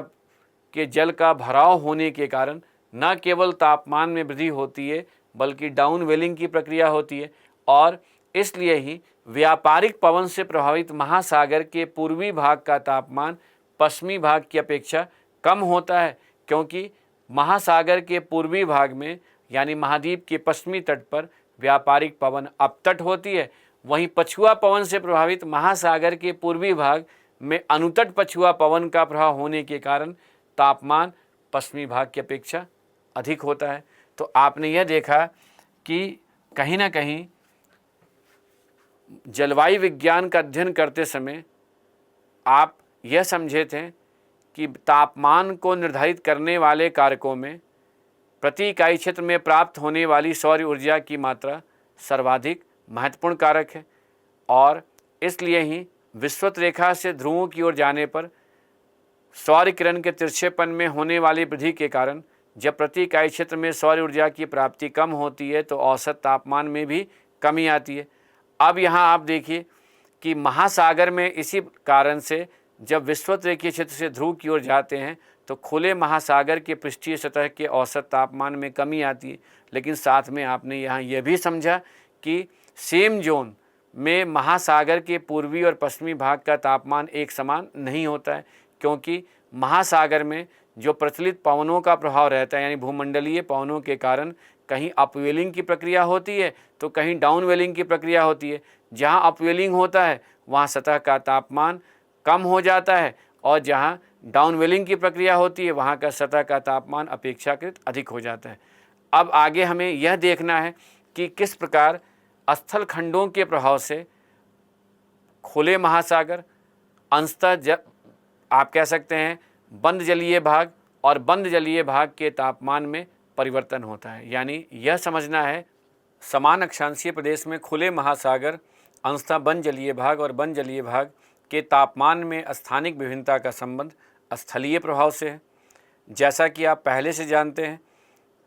के जल का भराव होने के कारण न केवल तापमान में वृद्धि होती है बल्कि डाउन वेलिंग की प्रक्रिया होती है, और इसलिए ही व्यापारिक पवन से प्रभावित महासागर के पूर्वी भाग का तापमान पश्चिमी भाग की अपेक्षा कम होता है, क्योंकि महासागर के पूर्वी भाग में यानी महाद्वीप के पश्चिमी तट पर व्यापारिक पवन अपतट होती है। वहीं पछुआ पवन से प्रभावित महासागर के पूर्वी भाग में अनुतट पछुआ पवन का प्रभाव होने के कारण तापमान पश्चिमी भाग की अपेक्षा अधिक होता है। तो आपने यह देखा कि कहीं ना कहीं जलवायु विज्ञान का अध्ययन करते समय आप यह समझे थे कि तापमान को निर्धारित करने वाले कारकों में प्रति इकाई क्षेत्र में प्राप्त होने वाली सौर ऊर्जा की मात्रा सर्वाधिक महत्वपूर्ण कारक है, और इसलिए ही विषुवत रेखा से ध्रुवों की ओर जाने पर सौर किरण के तिरछेपन में होने वाली वृद्धि के कारण जब प्रति इकाई क्षेत्र में सौर ऊर्जा की प्राप्ति कम होती है तो औसत तापमान में भी कमी आती है। अब यहाँ आप देखिए कि महासागर में इसी कारण से जब विषुवत रेखीय क्षेत्र से ध्रुव की ओर जाते हैं तो खुले महासागर के पृष्ठीय सतह के औसत तापमान में कमी आती है, लेकिन साथ में आपने यहाँ यह भी समझा कि सेम जोन में महासागर के पूर्वी और पश्चिमी भाग का तापमान एक समान नहीं होता है, क्योंकि महासागर में जो प्रचलित पवनों का प्रभाव रहता है यानी भूमंडलीय पवनों के कारण कहीं अपवेलिंग की प्रक्रिया होती है तो कहीं डाउन वेलिंग की प्रक्रिया होती है। जहाँ अपवेलिंग होता है वहाँ सतह का तापमान कम हो जाता है और जहाँ डाउनवेलिंग की प्रक्रिया होती है वहाँ का सतह का तापमान अपेक्षाकृत अधिक हो जाता है। अब आगे हमें यह देखना है कि किस प्रकार स्थल खंडों के प्रभाव से खुले महासागर, अंशतः आप कह सकते हैं बंद जलीय भाग और बंद जलीय भाग के तापमान में परिवर्तन होता है। यानी यह समझना है समान अक्षांशीय प्रदेश में खुले महासागर, अंशतः बंद जलीय भाग और बंद जलीय भाग के तापमान में स्थानिक विभिन्नता का संबंध स्थलीय प्रभाव से है। जैसा कि आप पहले से जानते हैं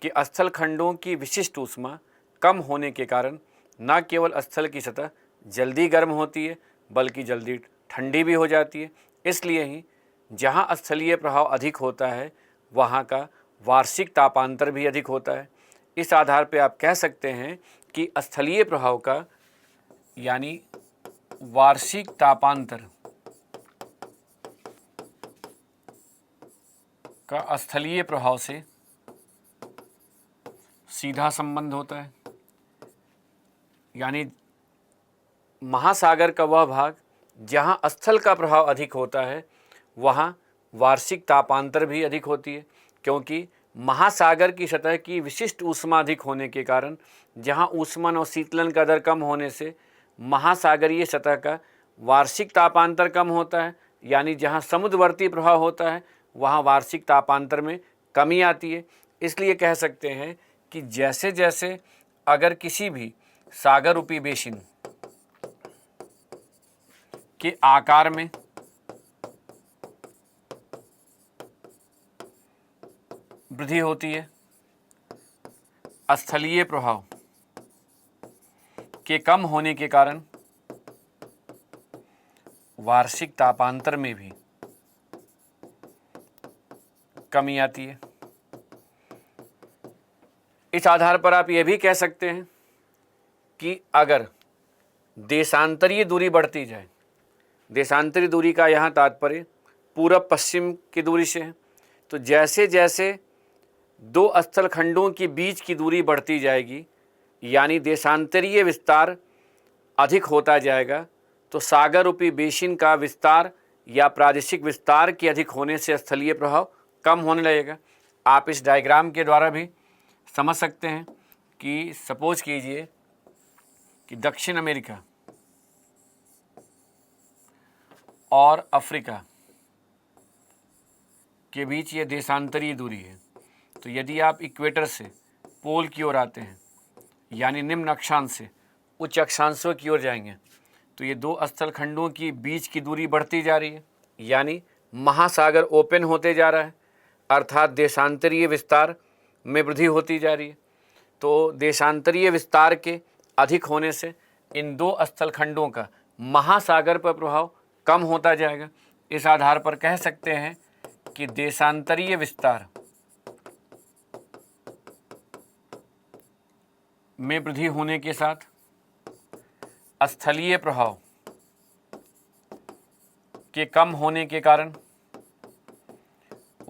कि स्थल खंडों की विशिष्ट ऊष्मा कम होने के कारण न केवल स्थल की सतह जल्दी गर्म होती है बल्कि जल्दी ठंडी भी हो जाती है। इसलिए ही जहाँ स्थलीय प्रभाव अधिक होता है वहाँ का वार्षिक तापांतर भी अधिक होता है। इस आधार पर आप कह सकते हैं कि स्थलीय प्रभाव का यानी वार्षिक तापांतर का स्थलीय प्रभाव से सीधा संबंध होता है। यानी महासागर का वह भाग जहाँ स्थल का प्रभाव अधिक होता है वहाँ वार्षिक तापांतर भी अधिक होती है, क्योंकि महासागर की सतह की विशिष्ट ऊष्मा अधिक होने के कारण जहाँ ऊष्मन और शीतलन का दर कम होने से महासागरीय सतह का वार्षिक तापांतर कम होता है। यानी जहाँ समुद्रवर्ती प्रभाव होता है वहाँ वार्षिक तापांतर में कमी आती है। इसलिए कह सकते हैं कि जैसे जैसे अगर किसी भी सागर रूपी बेसिन के आकार में वृद्धि होती है, स्थलीय प्रभाव के कम होने के कारण वार्षिक तापांतर में भी कमी आती है। इस आधार पर आप यह भी कह सकते हैं कि अगर देशांतरीय दूरी बढ़ती जाए, देशांतरीय दूरी का यहाँ तात्पर्य पूरब पश्चिम की दूरी से है, तो जैसे जैसे दो स्थल खंडों के बीच की दूरी बढ़ती जाएगी यानी देशांतरीय विस्तार अधिक होता जाएगा, तो सागर रूपी बेसिन का विस्तार या प्रादेशिक विस्तार के अधिक होने से स्थलीय प्रभाव कम होने लगेगा। आप इस डायग्राम के द्वारा भी समझ सकते हैं कि सपोज कीजिए कि दक्षिण अमेरिका और अफ्रीका के बीच ये देशांतरीय दूरी है। तो यदि आप इक्वेटर से पोल की ओर आते हैं यानी निम्न अक्षांश से उच्च अक्षांशों की ओर जाएंगे तो ये दो स्थल खंडों की बीच की दूरी बढ़ती जा रही है, यानी महासागर ओपन होते जा रहा है, अर्थात देशांतरीय विस्तार में वृद्धि होती जा रही है। तो देशांतरीय विस्तार के अधिक होने से इन दो स्थल खंडों का महासागर पर प्रभाव कम होता जाएगा। इस आधार पर कह सकते हैं कि देशांतरीय विस्तार में वृद्धि होने के साथ स्थलीय प्रभाव के कम होने के कारण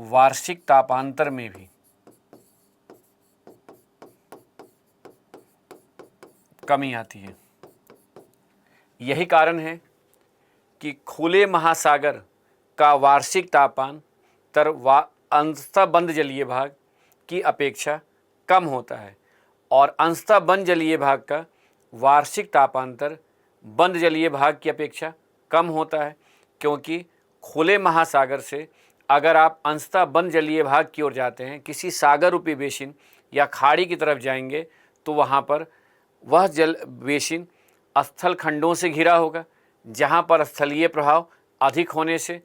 वार्षिक तापांतर में भी कमी आती है। यही कारण है कि खुले महासागर का वार्षिक तापांतर अंशतः बंद जलीय भाग की अपेक्षा कम होता है और अंशतः बंद जलीय भाग का वार्षिक तापांतर बंद जलीय भाग की अपेक्षा कम होता है, क्योंकि खुले महासागर से अगर आप अंशतः बंद जलीय भाग की ओर जाते हैं, किसी सागर रूपी बेसिन या खाड़ी की तरफ जाएंगे, तो वहाँ पर वह जल बेसिन स्थल खंडों से घिरा होगा, जहाँ पर स्थलीय प्रभाव अधिक होने से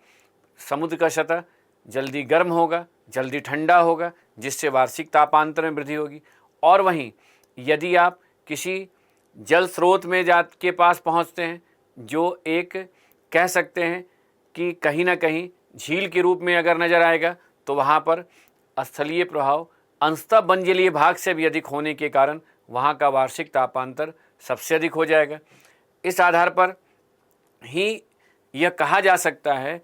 समुद्र का सतह जल्दी गर्म होगा, जल्दी ठंडा होगा, जिससे वार्षिक तापांतर में वृद्धि होगी। और वहीं यदि आप किसी जल स्रोत में के पास पहुँचते हैं, जो एक कह सकते हैं कि कहीं ना कहीं झील के रूप में अगर नज़र आएगा, तो वहाँ पर स्थलीय प्रभाव अंशतः बंद जलीय भाग से भी अधिक होने के कारण वहाँ का वार्षिक तापांतर सबसे अधिक हो जाएगा। इस आधार पर ही यह कहा जा सकता है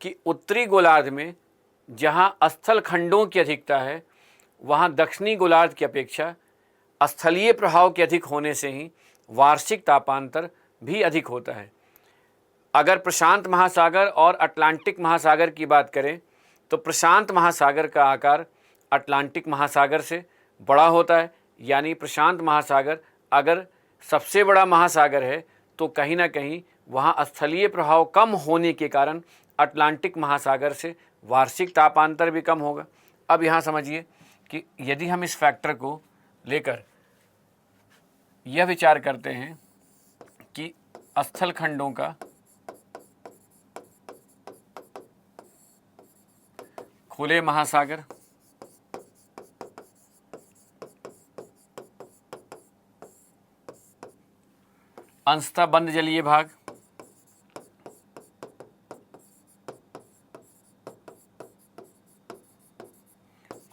कि उत्तरी गोलार्ध में जहाँ स्थल खंडों की अधिकता है, वहाँ दक्षिणी गोलार्ध की अपेक्षा स्थलीय प्रभाव के अधिक होने से ही वार्षिक तापांतर भी अधिक होता है। अगर प्रशांत महासागर और अटलांटिक महासागर की बात करें तो प्रशांत महासागर का आकार अटलांटिक महासागर से बड़ा होता है, यानी प्रशांत महासागर अगर सबसे बड़ा महासागर है तो कहीं ना कहीं वहाँ स्थलीय प्रभाव कम होने के कारण अटलांटिक महासागर से वार्षिक तापांतर भी कम होगा। अब यहाँ समझिए कि यदि हम इस फैक्टर को लेकर यह विचार करते हैं कि स्थल खंडों का खुले महासागर अंशतः बंद जलीय भाग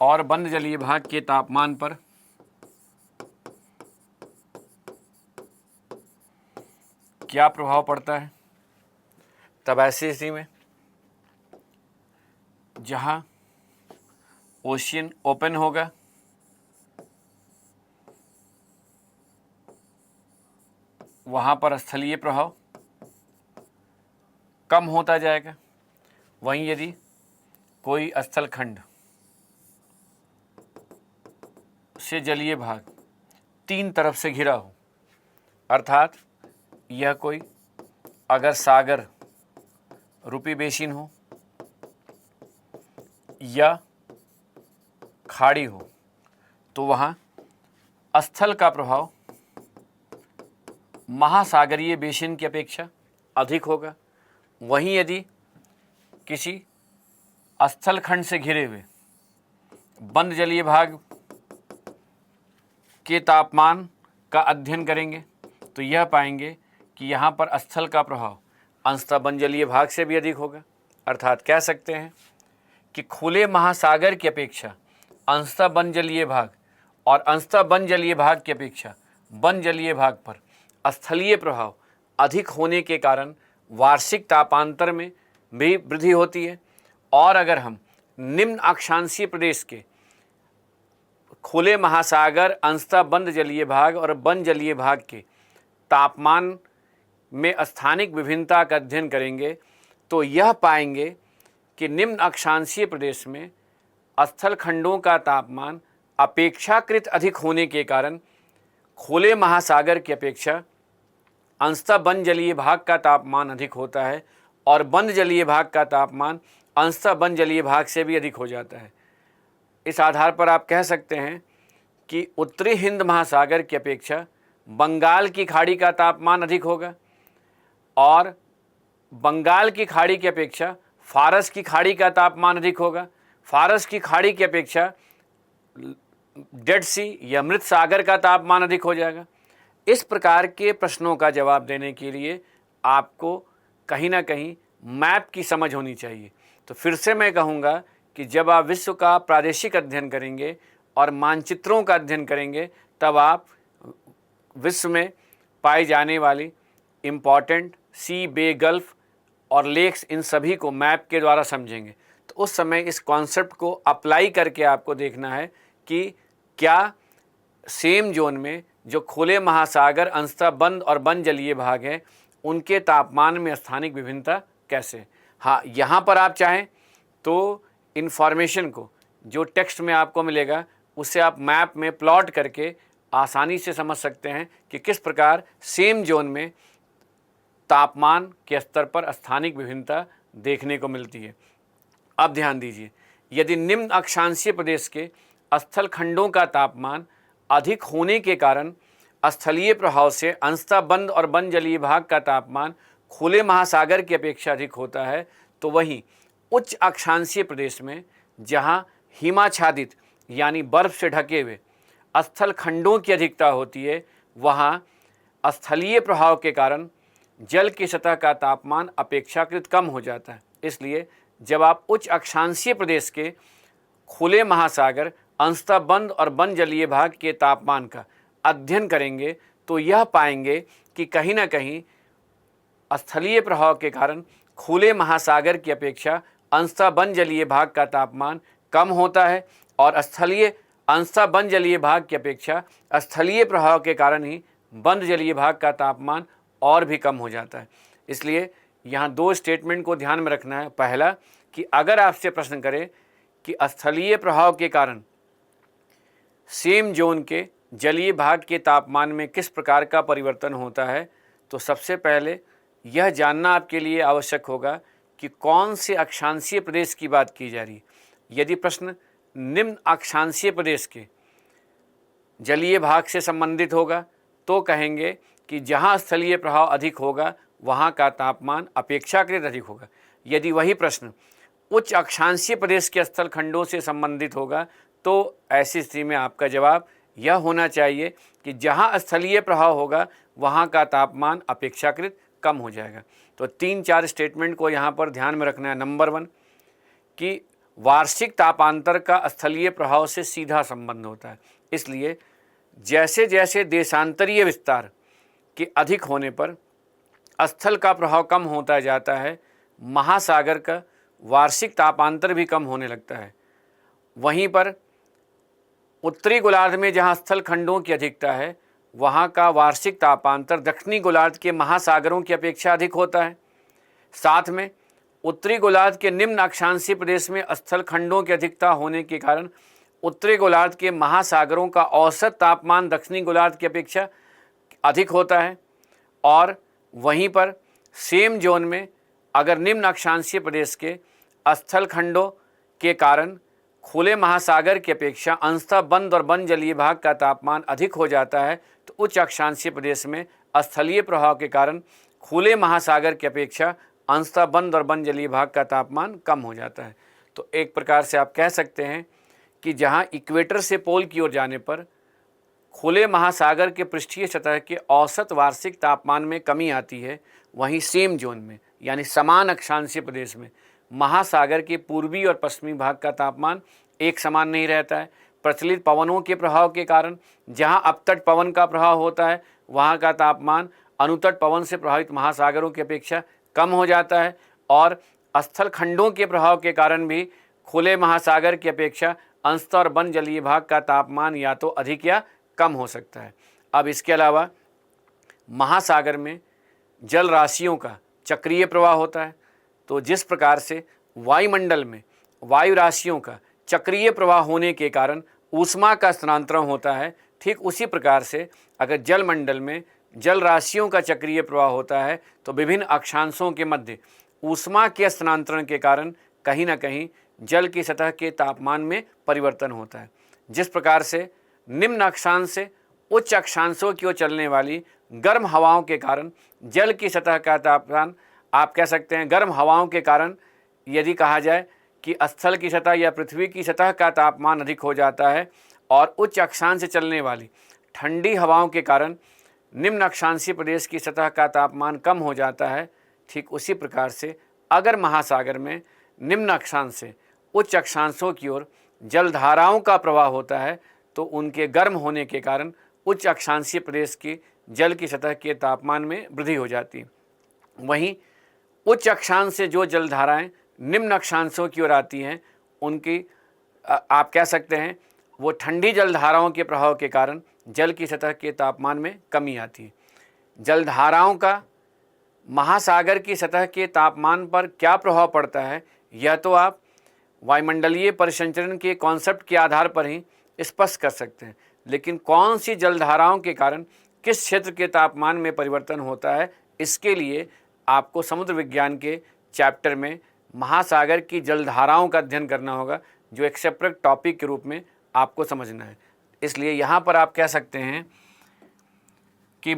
और बंद जलीय भाग के तापमान पर क्या प्रभाव पड़ता है, तब ऐसी स्थिति में जहां ओशियन ओपन होगा वहां पर स्थलीय प्रभाव कम होता जाएगा। वहीं यदि कोई स्थल खंड से जलीय भाग तीन तरफ से घिरा हो, अर्थात यह कोई अगर सागर रूपी बेसिन हो या खाड़ी हो, तो वहाँ स्थल का प्रभाव महासागरीय बेसिन की अपेक्षा अधिक होगा। वहीं यदि किसी स्थल खंड से घिरे हुए बंद जलीय भाग के तापमान का अध्ययन करेंगे तो यह पाएंगे कि यहाँ पर स्थल का प्रभाव अंशतः बंद जलीय भाग से भी अधिक होगा। अर्थात कह सकते हैं कि खुले महासागर की अपेक्षा अंशतः बंद जलीय भाग और अंशतः बंद जलीय भाग की अपेक्षा बंद जलीय भाग पर स्थलीय प्रभाव अधिक होने के कारण वार्षिक तापांतर में भी वृद्धि होती है। और अगर हम निम्न अक्षांशीय प्रदेश के खुले महासागर अंशतः बंद जलीय भाग और बंद जलीय भाग के तापमान में स्थानिक विभिन्नता का अध्ययन करेंगे तो यह पाएंगे कि निम्न अक्षांशीय प्रदेश में स्थल खंडों का तापमान अपेक्षाकृत अधिक होने के कारण खुले महासागर की अपेक्षा अंशतः बंद जलीय भाग का तापमान अधिक होता है और बंद जलीय भाग का तापमान अंशतः बंद जलीय भाग से भी अधिक हो जाता है। इस आधार पर आप कह सकते हैं कि उत्तरी हिंद महासागर की अपेक्षा बंगाल की खाड़ी का तापमान अधिक होगा और बंगाल की खाड़ी की अपेक्षा फारस की खाड़ी का तापमान अधिक होगा। फारस की खाड़ी की अपेक्षा डेड सी या मृत सागर का तापमान अधिक हो जाएगा। इस प्रकार के प्रश्नों का जवाब देने के लिए आपको कहीं ना कहीं मैप की समझ होनी चाहिए। तो फिर से मैं कहूँगा कि जब आप विश्व का प्रादेशिक अध्ययन करेंगे और मानचित्रों का अध्ययन करेंगे तब आप विश्व में पाई जाने वाली इम्पॉर्टेंट सी, बे, गल्फ और लेक्स इन सभी को मैप के द्वारा समझेंगे। तो उस समय इस कॉन्सेप्ट को अप्लाई करके आपको देखना है कि क्या सेम जोन में जो खुले महासागर अंशतः बंद और बंद जलीय भाग हैं उनके तापमान में स्थानिक विभिन्नता कैसे। हाँ, यहाँ पर आप चाहें तो इन्फॉर्मेशन को जो टेक्स्ट में आपको मिलेगा उससे आप मैप में प्लॉट करके आसानी से समझ सकते हैं कि किस प्रकार सेम जोन में तापमान के स्तर पर स्थानिक विभिन्नता देखने को मिलती है। अब ध्यान दीजिए, यदि निम्न अक्षांशीय प्रदेश के स्थल खंडों का तापमान अधिक होने के कारण स्थलीय प्रभाव से अंशतः बंद और बंद जलीय भाग का तापमान खुले महासागर की अपेक्षा अधिक होता है, तो वहीं उच्च अक्षांशीय प्रदेश में जहां हिमाच्छादित यानी बर्फ से ढके हुए स्थल खंडों की अधिकता होती है, वहां स्थलीय प्रभाव के कारण जल की सतह का तापमान अपेक्षाकृत कम हो जाता है। इसलिए जब आप उच्च अक्षांशीय प्रदेश के खुले महासागर अंशतः बंद और बंद जलीय भाग के तापमान का अध्ययन करेंगे तो यह पाएंगे कि कहीं ना कहीं स्थलीय प्रभाव के कारण खुले महासागर की अपेक्षा अंशतः बंद जलीय भाग का तापमान कम होता है और स्थलीय अंशतः बंद जलीय भाग की अपेक्षा स्थलीय प्रभाव के कारण ही बंद जलीय भाग का तापमान और भी कम हो जाता है। इसलिए यहाँ 2 स्टेटमेंट को ध्यान में रखना है। पहला कि अगर आपसे प्रश्न करें कि स्थलीय प्रभाव के कारण सेम जोन के जलीय भाग के तापमान में किस प्रकार का परिवर्तन होता है, तो सबसे पहले यह जानना आपके लिए आवश्यक होगा कि कौन से अक्षांशीय प्रदेश की बात की जा रही है। यदि प्रश्न निम्न अक्षांशीय प्रदेश के जलीय भाग से संबंधित होगा तो कहेंगे कि जहाँ स्थलीय प्रभाव अधिक होगा वहाँ का तापमान अपेक्षाकृत अधिक होगा। यदि वही प्रश्न उच्च अक्षांशीय प्रदेश के स्थल खंडों से संबंधित होगा तो ऐसी स्थिति में आपका जवाब यह होना चाहिए कि जहाँ स्थलीय प्रभाव होगा वहाँ का तापमान अपेक्षाकृत कम हो जाएगा। तो 3-4 स्टेटमेंट को यहाँ पर ध्यान में रखना है। नंबर 1 कि वार्षिक तापांतर का स्थलीय प्रभाव से सीधा संबंध होता है, इसलिए जैसे जैसे देशांतरीय विस्तार के अधिक होने पर स्थल का प्रभाव कम होता जाता है, महासागर का वार्षिक तापांतर भी कम होने लगता है। वहीं पर उत्तरी गोलार्ध में जहाँ स्थल खंडों की अधिकता है वहाँ का वार्षिक तापांतर दक्षिणी गोलार्ध के महासागरों की अपेक्षा अधिक होता है। साथ में उत्तरी गोलार्ध के निम्न अक्षांशीय प्रदेश में स्थल खंडों की अधिकता होने के कारण उत्तरी गोलार्ध के महासागरों का औसत तापमान दक्षिणी गोलार्ध की अपेक्षा अधिक होता है। और वहीं पर सेम जोन में अगर निम्न अक्षांशीय प्रदेश के स्थल खंडों के कारण खुले महासागर की अपेक्षा अंशतः बंद और बंद जलीय भाग का तापमान अधिक हो जाता है तो उच्च अक्षांशीय प्रदेश में स्थलीय प्रभाव के कारण खुले महासागर की अपेक्षा अंशतः बंद और बंद जलीय भाग का तापमान कम हो जाता है। तो एक प्रकार से आप कह सकते हैं कि जहां इक्वेटर से पोल की ओर जाने पर खुले महासागर के पृष्ठीय सतह के औसत वार्षिक तापमान में कमी आती है, वहीं सेम जोन में यानी समान अक्षांशीय प्रदेश में महासागर के पूर्वी और पश्चिमी भाग का तापमान एक समान नहीं रहता है। प्रचलित पवनों के प्रभाव के कारण जहां अपतट पवन का प्रभाव होता है वहां का तापमान अनुतट पवन से प्रभावित महासागरों की अपेक्षा कम हो जाता है और स्थल खंडों के प्रभाव के कारण भी खुले महासागर की अपेक्षा अंशतः और बंद जलीय भाग का तापमान या तो अधिक या कम हो सकता है। अब इसके अलावा महासागर में जल राशियों का चक्रीय प्रवाह होता है, तो जिस प्रकार से वायुमंडल में वायु राशियों का चक्रीय प्रवाह होने के कारण ऊष्मा का स्थानांतरण होता है, ठीक उसी प्रकार से अगर जलमंडल में जल राशियों का चक्रीय प्रवाह होता है तो विभिन्न अक्षांशों के मध्य ऊष्मा के स्थानांतरण के कारण कहीं ना कहीं जल की सतह के तापमान में परिवर्तन होता है। जिस प्रकार से निम्न अक्षांश से उच्च अक्षांशों की ओर चलने वाली गर्म हवाओं के कारण जल की सतह का तापमान, आप कह सकते हैं गर्म हवाओं के कारण यदि कहा जाए कि स्थल की सतह या पृथ्वी की सतह का तापमान अधिक हो जाता है और उच्च अक्षांश से चलने वाली ठंडी हवाओं के कारण निम्न अक्षांशीय प्रदेश की सतह का तापमान कम हो जाता है, ठीक उसी प्रकार से अगर महासागर में निम्न अक्षांश से उच्च अक्षांशों की ओर जलधाराओं का प्रवाह होता है तो उनके गर्म होने के कारण उच्च अक्षांशीय प्रदेश की जल की सतह के तापमान में वृद्धि हो जाती है। वहीं उच्च अक्षांश से जो जलधाराएं निम्न अक्षांशों की ओर आती हैं उनकी आप कह सकते हैं वो ठंडी जलधाराओं के प्रभाव के कारण जल की सतह के तापमान में कमी आती है। जलधाराओं का महासागर की सतह के तापमान पर क्या प्रभाव पड़ता है यह तो आप वायुमंडलीय परिसंचरण के कॉन्सेप्ट के आधार पर ही स्पष्ट कर सकते हैं, लेकिन कौन सी जलधाराओं के कारण किस क्षेत्र के तापमान में परिवर्तन होता है इसके लिए आपको समुद्र विज्ञान के चैप्टर में महासागर की जलधाराओं का अध्ययन करना होगा, जो एक सेपरेट टॉपिक के रूप में आपको समझना है। इसलिए यहाँ पर आप कह सकते हैं कि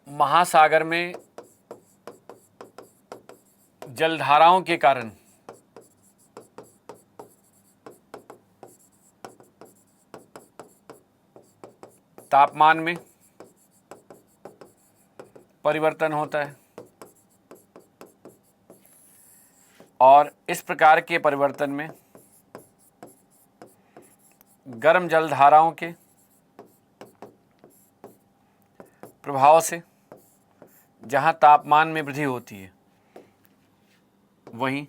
महासागर में जलधाराओं के कारण तापमान में परिवर्तन होता है और इस प्रकार के परिवर्तन में गर्म जलधाराओं के प्रभाव से जहाँ तापमान में वृद्धि होती है वहीं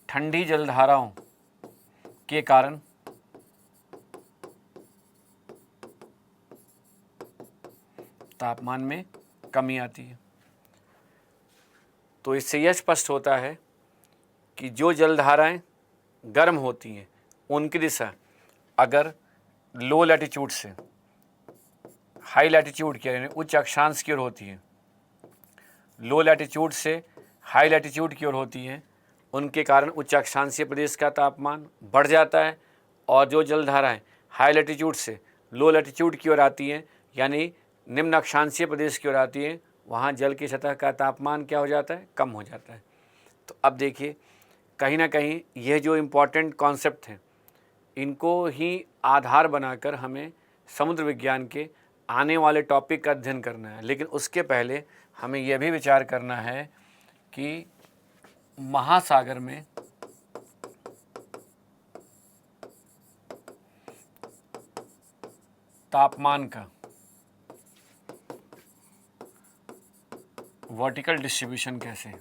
ठंडी जलधाराओं के कारण तापमान में कमी आती है। तो इससे यह स्पष्ट होता है कि जो जलधाराएं गर्म होती हैं उनकी दिशा अगर लो लैटिट्यूड से हाई लैटिट्यूड की यानी उच्च अक्षांश की ओर होती है, लो लैटिट्यूड से हाई लैटिट्यूड की ओर होती हैं, उनके कारण उच्च अक्षांशीय प्रदेश का तापमान बढ़ जाता है। और जो जलधाराएं हाई लैटिट्यूड से लो लैटिट्यूड की ओर आती हैं यानी निम्न अक्षांशीय प्रदेश की ओर आती हैं, वहाँ जल की सतह का तापमान क्या हो जाता है, कम हो जाता है। तो अब देखिए कहीं ना कहीं यह जो इम्पॉर्टेंट कॉन्सेप्ट हैं इनको ही आधार बनाकर हमें समुद्र विज्ञान के आने वाले टॉपिक का अध्ययन करना है। लेकिन उसके पहले हमें यह भी विचार करना है कि महासागर में तापमान का वर्टिकल डिस्ट्रीब्यूशन कैसे है।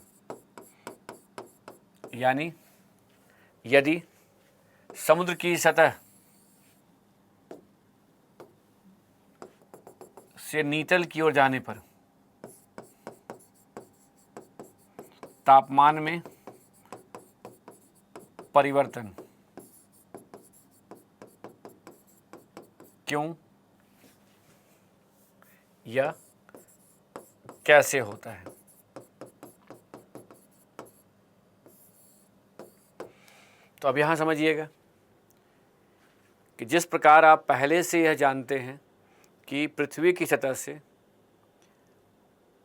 यानी यदि समुद्र की सतह से नीतल की ओर जाने पर तापमान में परिवर्तन क्यों या कैसे होता है। तो अब यहाँ समझिएगा कि जिस प्रकार आप पहले से यह जानते हैं कि पृथ्वी की सतह से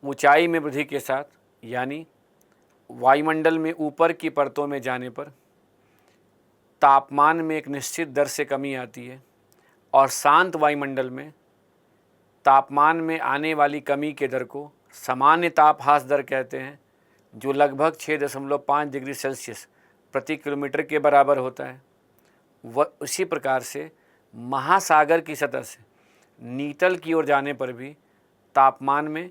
ऊंचाई में वृद्धि के साथ यानी वायुमंडल में ऊपर की परतों में जाने पर तापमान में एक निश्चित दर से कमी आती है और शांत वायुमंडल में तापमान में आने वाली कमी के दर को सामान्य तापहास दर कहते हैं, जो लगभग 6.5 डिग्री सेल्सियस प्रति किलोमीटर के बराबर होता है। वह उसी प्रकार से महासागर की सतह से नीतल की ओर जाने पर भी तापमान में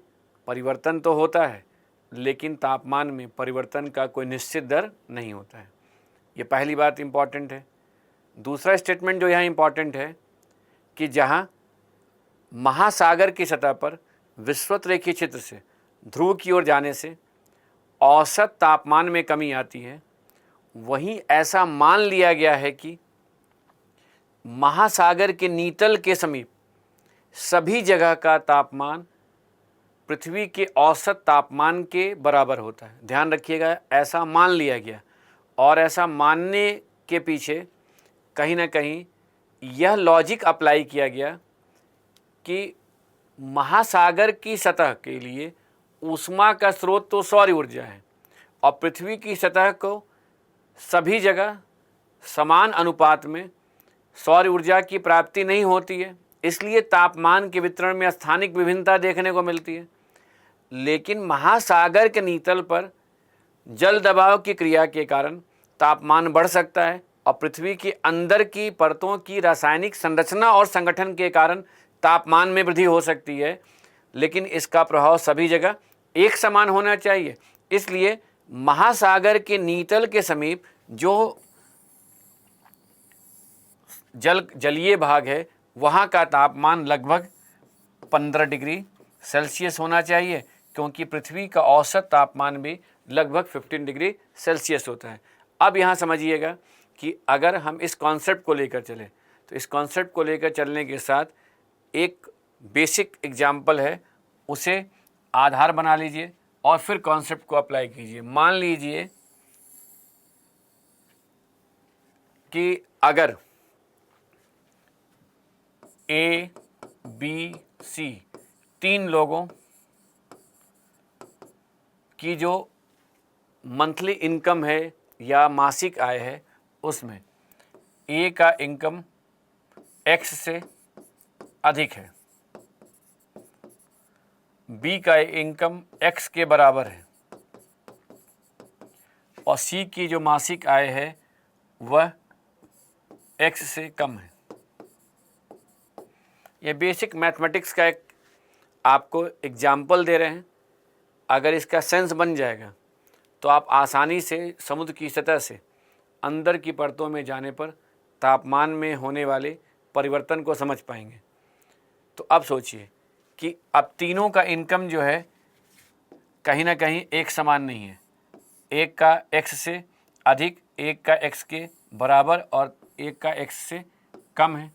परिवर्तन तो होता है, लेकिन तापमान में परिवर्तन का कोई निश्चित दर नहीं होता है। ये पहली बात इम्पॉर्टेंट है। दूसरा स्टेटमेंट जो यहाँ इम्पॉर्टेंट है कि जहाँ महासागर की सतह पर विषुवत रेखीय क्षेत्र से ध्रुव की ओर जाने से औसत तापमान में कमी आती है, वहीं ऐसा मान लिया गया है कि महासागर के नीतल के समीप सभी जगह का तापमान पृथ्वी के औसत तापमान के बराबर होता है। ध्यान रखिएगा, ऐसा मान लिया गया और ऐसा मानने के पीछे कहीं ना कहीं यह लॉजिक अप्लाई किया गया कि महासागर की सतह के लिए ऊष्मा का स्रोत तो सौर ऊर्जा है और पृथ्वी की सतह को सभी जगह समान अनुपात में सौर ऊर्जा की प्राप्ति नहीं होती है, इसलिए तापमान के वितरण में स्थानिक विभिन्नता देखने को मिलती है। लेकिन महासागर के नीतल पर जल दबाव की क्रिया के कारण तापमान बढ़ सकता है और पृथ्वी के अंदर की परतों की रासायनिक संरचना और संगठन के कारण तापमान में वृद्धि हो सकती है, लेकिन इसका प्रभाव सभी जगह एक समान होना चाहिए। इसलिए महासागर के नीतल के समीप जो जलीय भाग है वहाँ का तापमान लगभग 15 डिग्री सेल्सियस होना चाहिए, क्योंकि पृथ्वी का औसत तापमान भी लगभग 15 डिग्री सेल्सियस होता है। अब यहाँ समझिएगा कि अगर हम इस कॉन्सेप्ट को लेकर चले तो इस कॉन्सेप्ट को लेकर चलने के साथ एक बेसिक एग्जाम्पल है, उसे आधार बना लीजिए और फिर कॉन्सेप्ट को अप्लाई कीजिए। मान लीजिए कि अगर ए बी सी 3 लोगों की जो मंथली इनकम है या मासिक आय है, उसमें ए का इनकम एक्स से अधिक है, बी का इनकम एक्स के बराबर है और सी की जो मासिक आय है वह एक्स से कम है। ये बेसिक मैथमेटिक्स का एक आपको एग्जाम्पल दे रहे हैं। अगर इसका सेंस बन जाएगा तो आप आसानी से समुद्र की सतह से अंदर की परतों में जाने पर तापमान में होने वाले परिवर्तन को समझ पाएंगे। तो अब सोचिए कि अब तीनों का इनकम जो है कहीं ना कहीं एक समान नहीं है। एक का x से अधिक, एक का x के बराबर और एक का x से कम है।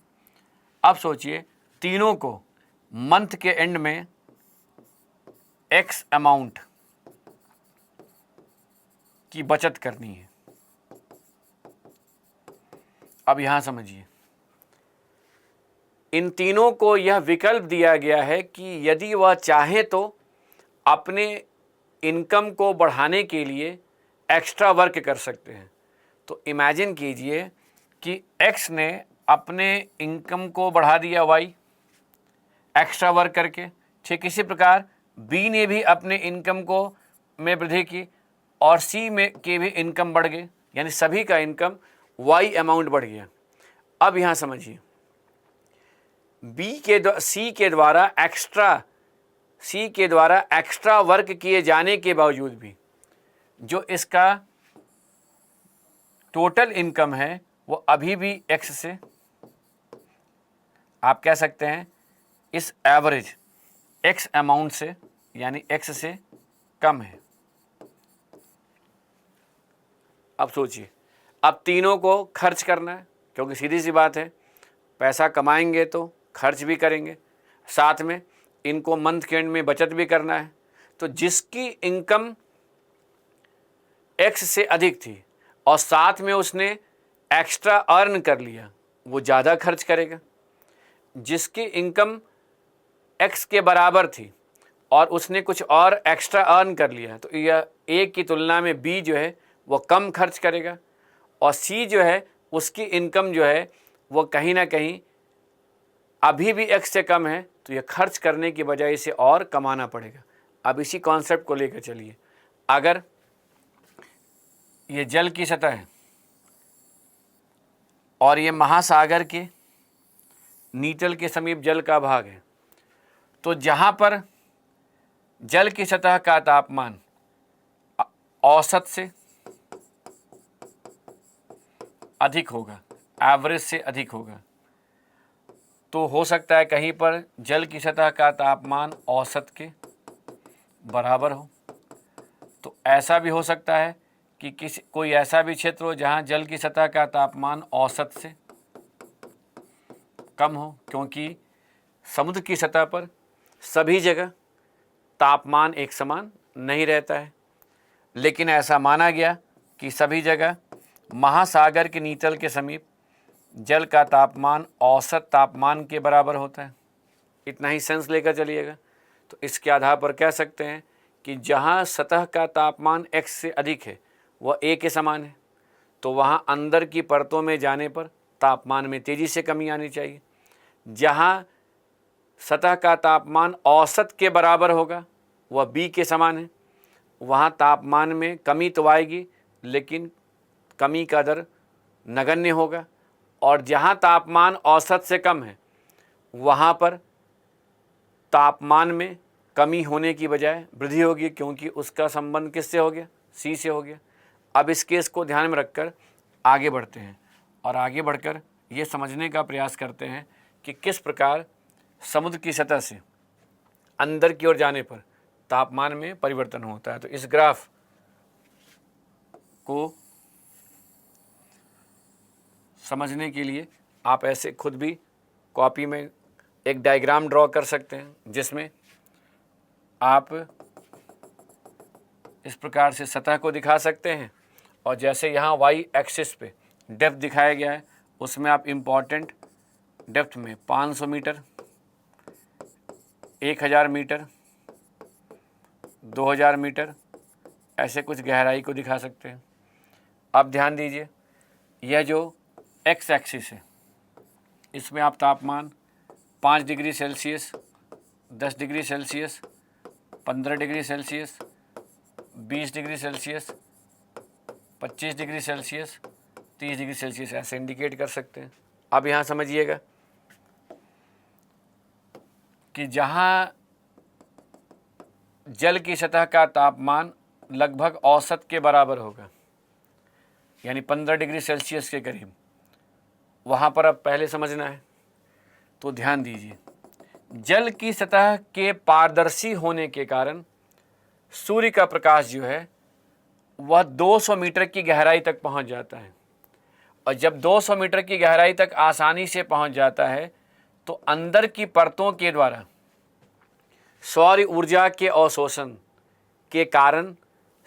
अब सोचिए तीनों को मंथ के एंड में x अमाउंट की बचत करनी है। अब यहां समझिए, इन तीनों को यह विकल्प दिया गया है कि यदि वह चाहे तो अपने इनकम को बढ़ाने के लिए एक्स्ट्रा वर्क कर सकते हैं। तो इमेजिन कीजिए कि x ने अपने इनकम को बढ़ा दिया y एक्स्ट्रा वर्क करके, ठीक इसी प्रकार b ने भी अपने इनकम को में वृद्धि की और c में की भी इनकम बढ़ गई, यानी सभी का इनकम y अमाउंट बढ़ गया। अब यहाँ समझिए, c के द्वारा एक्स्ट्रा वर्क किए जाने के बावजूद भी जो इसका टोटल इनकम है वो अभी भी x से, आप कह सकते हैं इस एवरेज x अमाउंट से, यानी x से कम है। अब सोचिए, अब तीनों को खर्च करना है, क्योंकि सीधी सी बात है पैसा कमाएंगे तो खर्च भी करेंगे, साथ में इनको मंथ के एंड में बचत भी करना है। तो जिसकी इनकम x से अधिक थी और साथ में उसने एक्स्ट्रा अर्न कर लिया, वो ज़्यादा खर्च करेगा। जिसकी इनकम x के बराबर थी और उसने कुछ और एक्स्ट्रा अर्न कर लिया, तो यह a की तुलना में b जो है वो कम खर्च करेगा। और c जो है उसकी इनकम जो है वो कहीं ना कहीं अभी भी x से कम है, तो यह खर्च करने की बजाय इसे और कमाना पड़ेगा। अब इसी कॉन्सेप्ट को लेकर चलिए, अगर ये जल की सतह है और ये महासागर के नीतल के समीप जल का भाग है, तो जहाँ पर जल की सतह का तापमान औसत से अधिक होगा, एवरेज से अधिक होगा, तो हो सकता है कहीं पर जल की सतह का तापमान औसत के बराबर हो। तो ऐसा भी हो सकता है कि कोई ऐसा भी क्षेत्र हो जहाँ जल की सतह का तापमान औसत से कम हो, क्योंकि समुद्र की सतह पर सभी जगह तापमान एक समान नहीं रहता है। लेकिन ऐसा माना गया कि सभी जगह महासागर के नीतल के समीप जल का तापमान औसत तापमान के बराबर होता है। इतना ही सेंस लेकर चलिएगा। तो इसके आधार पर कह सकते हैं कि जहाँ सतह का तापमान x से अधिक है वह a के समान है, तो वहाँ अंदर की परतों में जाने पर तापमान में तेज़ी से कमी आनी चाहिए। जहाँ सतह का तापमान औसत के बराबर होगा वह b के समान है, वहाँ तापमान में कमी तो आएगी लेकिन कमी का दर नगण्य होगा। और जहाँ तापमान औसत से कम है वहाँ पर तापमान में कमी होने की बजाय वृद्धि होगी, क्योंकि उसका संबंध किससे हो गया, c से हो गया। अब इस केस को ध्यान में रखकर आगे बढ़ते हैं और आगे बढ़कर ये समझने का प्रयास करते हैं कि किस प्रकार समुद्र की सतह से अंदर की ओर जाने पर तापमान में परिवर्तन होता है। तो इस ग्राफ को समझने के लिए आप ऐसे खुद भी कॉपी में एक डायग्राम ड्रॉ कर सकते हैं, जिसमें आप इस प्रकार से सतह को दिखा सकते हैं और जैसे यहाँ y एक्सिस पे डेप्थ दिखाया गया है, उसमें आप इम्पॉर्टेंट डेप्थ में 500 मीटर, 1000 मीटर, 2000 मीटर ऐसे कुछ गहराई को दिखा सकते हैं। अब ध्यान दीजिए, यह जो x एक्सिस है इसमें आप तापमान 5 degree Celsius, 10 degree Celsius, 15 degree Celsius, 20 degree Celsius, 25 degree Celsius, 30 degree Celsius ऐसे इंडिकेट कर सकते हैं। अब यहाँ समझिएगा कि जहाँ जल की सतह का तापमान लगभग औसत के बराबर होगा, यानी 15 डिग्री सेल्सियस के करीब, वहाँ पर अब पहले समझना है। तो ध्यान दीजिए, जल की सतह के पारदर्शी होने के कारण सूर्य का प्रकाश जो है वह 200 मीटर की गहराई तक पहुंच जाता है, और जब 200 मीटर की गहराई तक आसानी से पहुंच जाता है तो अंदर की परतों के द्वारा सौर ऊर्जा के अवशोषण के कारण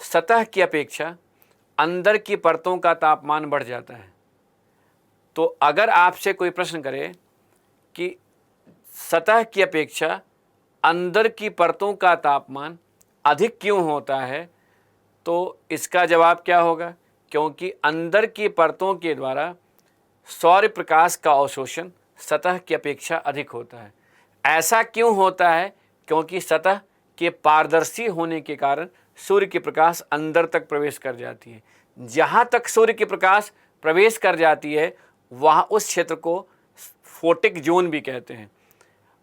सतह की अपेक्षा अंदर की परतों का तापमान बढ़ जाता है। तो अगर आपसे कोई प्रश्न करे कि सतह की अपेक्षा अंदर की परतों का तापमान अधिक क्यों होता है, तो इसका जवाब क्या होगा? क्योंकि अंदर की परतों के द्वारा सौर प्रकाश का अवशोषण सतह की अपेक्षा अधिक होता है। ऐसा क्यों होता है? क्योंकि सतह के पारदर्शी होने के कारण सूर्य की प्रकाश अंदर तक प्रवेश कर जाती है। जहाँ तक सूर्य की प्रकाश प्रवेश कर जाती है वहाँ उस क्षेत्र को फोटिक जोन भी कहते हैं,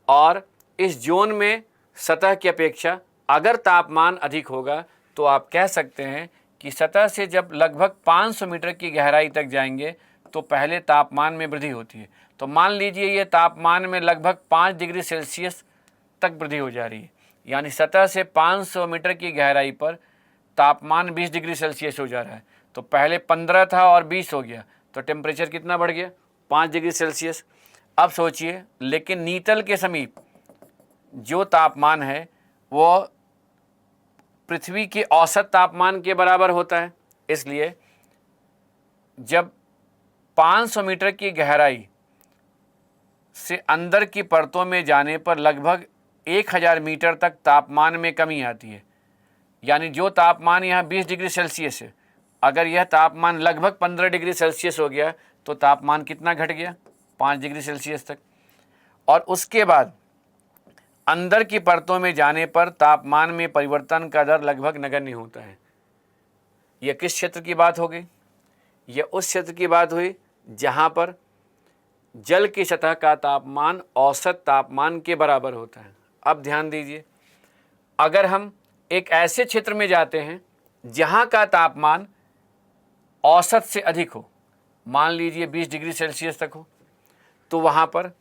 और इस जोन में सतह की अपेक्षा अगर तापमान अधिक होगा तो आप कह सकते हैं कि सतह से जब लगभग 500 मीटर की गहराई तक जाएंगे तो पहले तापमान में वृद्धि होती है। तो मान लीजिए ये तापमान में लगभग 5 डिग्री सेल्सियस तक वृद्धि हो जा रही है, यानी सतह से 500 मीटर की गहराई पर तापमान 20 डिग्री सेल्सियस हो जा रहा है। तो पहले 15 था और 20 हो गया, तो टेम्परेचर कितना बढ़ गया? 5 डिग्री सेल्सियस। अब सोचिए, लेकिन नीतल के समीप जो तापमान है वो पृथ्वी के औसत तापमान के बराबर होता है। इसलिए जब 500 मीटर की गहराई से अंदर की परतों में जाने पर लगभग 1000 मीटर तक तापमान में कमी आती है, यानी जो तापमान यहाँ 20 डिग्री सेल्सियस है, अगर यह तापमान लगभग 15 डिग्री सेल्सियस हो गया तो तापमान कितना घट गया? 5 डिग्री सेल्सियस तक। और उसके बाद अंदर की परतों में जाने पर तापमान में परिवर्तन का दर लगभग नगण्य होता है। यह किस क्षेत्र की बात हो गई? यह उस क्षेत्र की बात हुई जहाँ पर जल की सतह का तापमान औसत तापमान के बराबर होता है। अब ध्यान दीजिए, अगर हम एक ऐसे क्षेत्र में जाते हैं जहाँ का तापमान औसत से अधिक हो, मान लीजिए 20 डिग्री सेल्सियस तक हो, तो वहाँ पर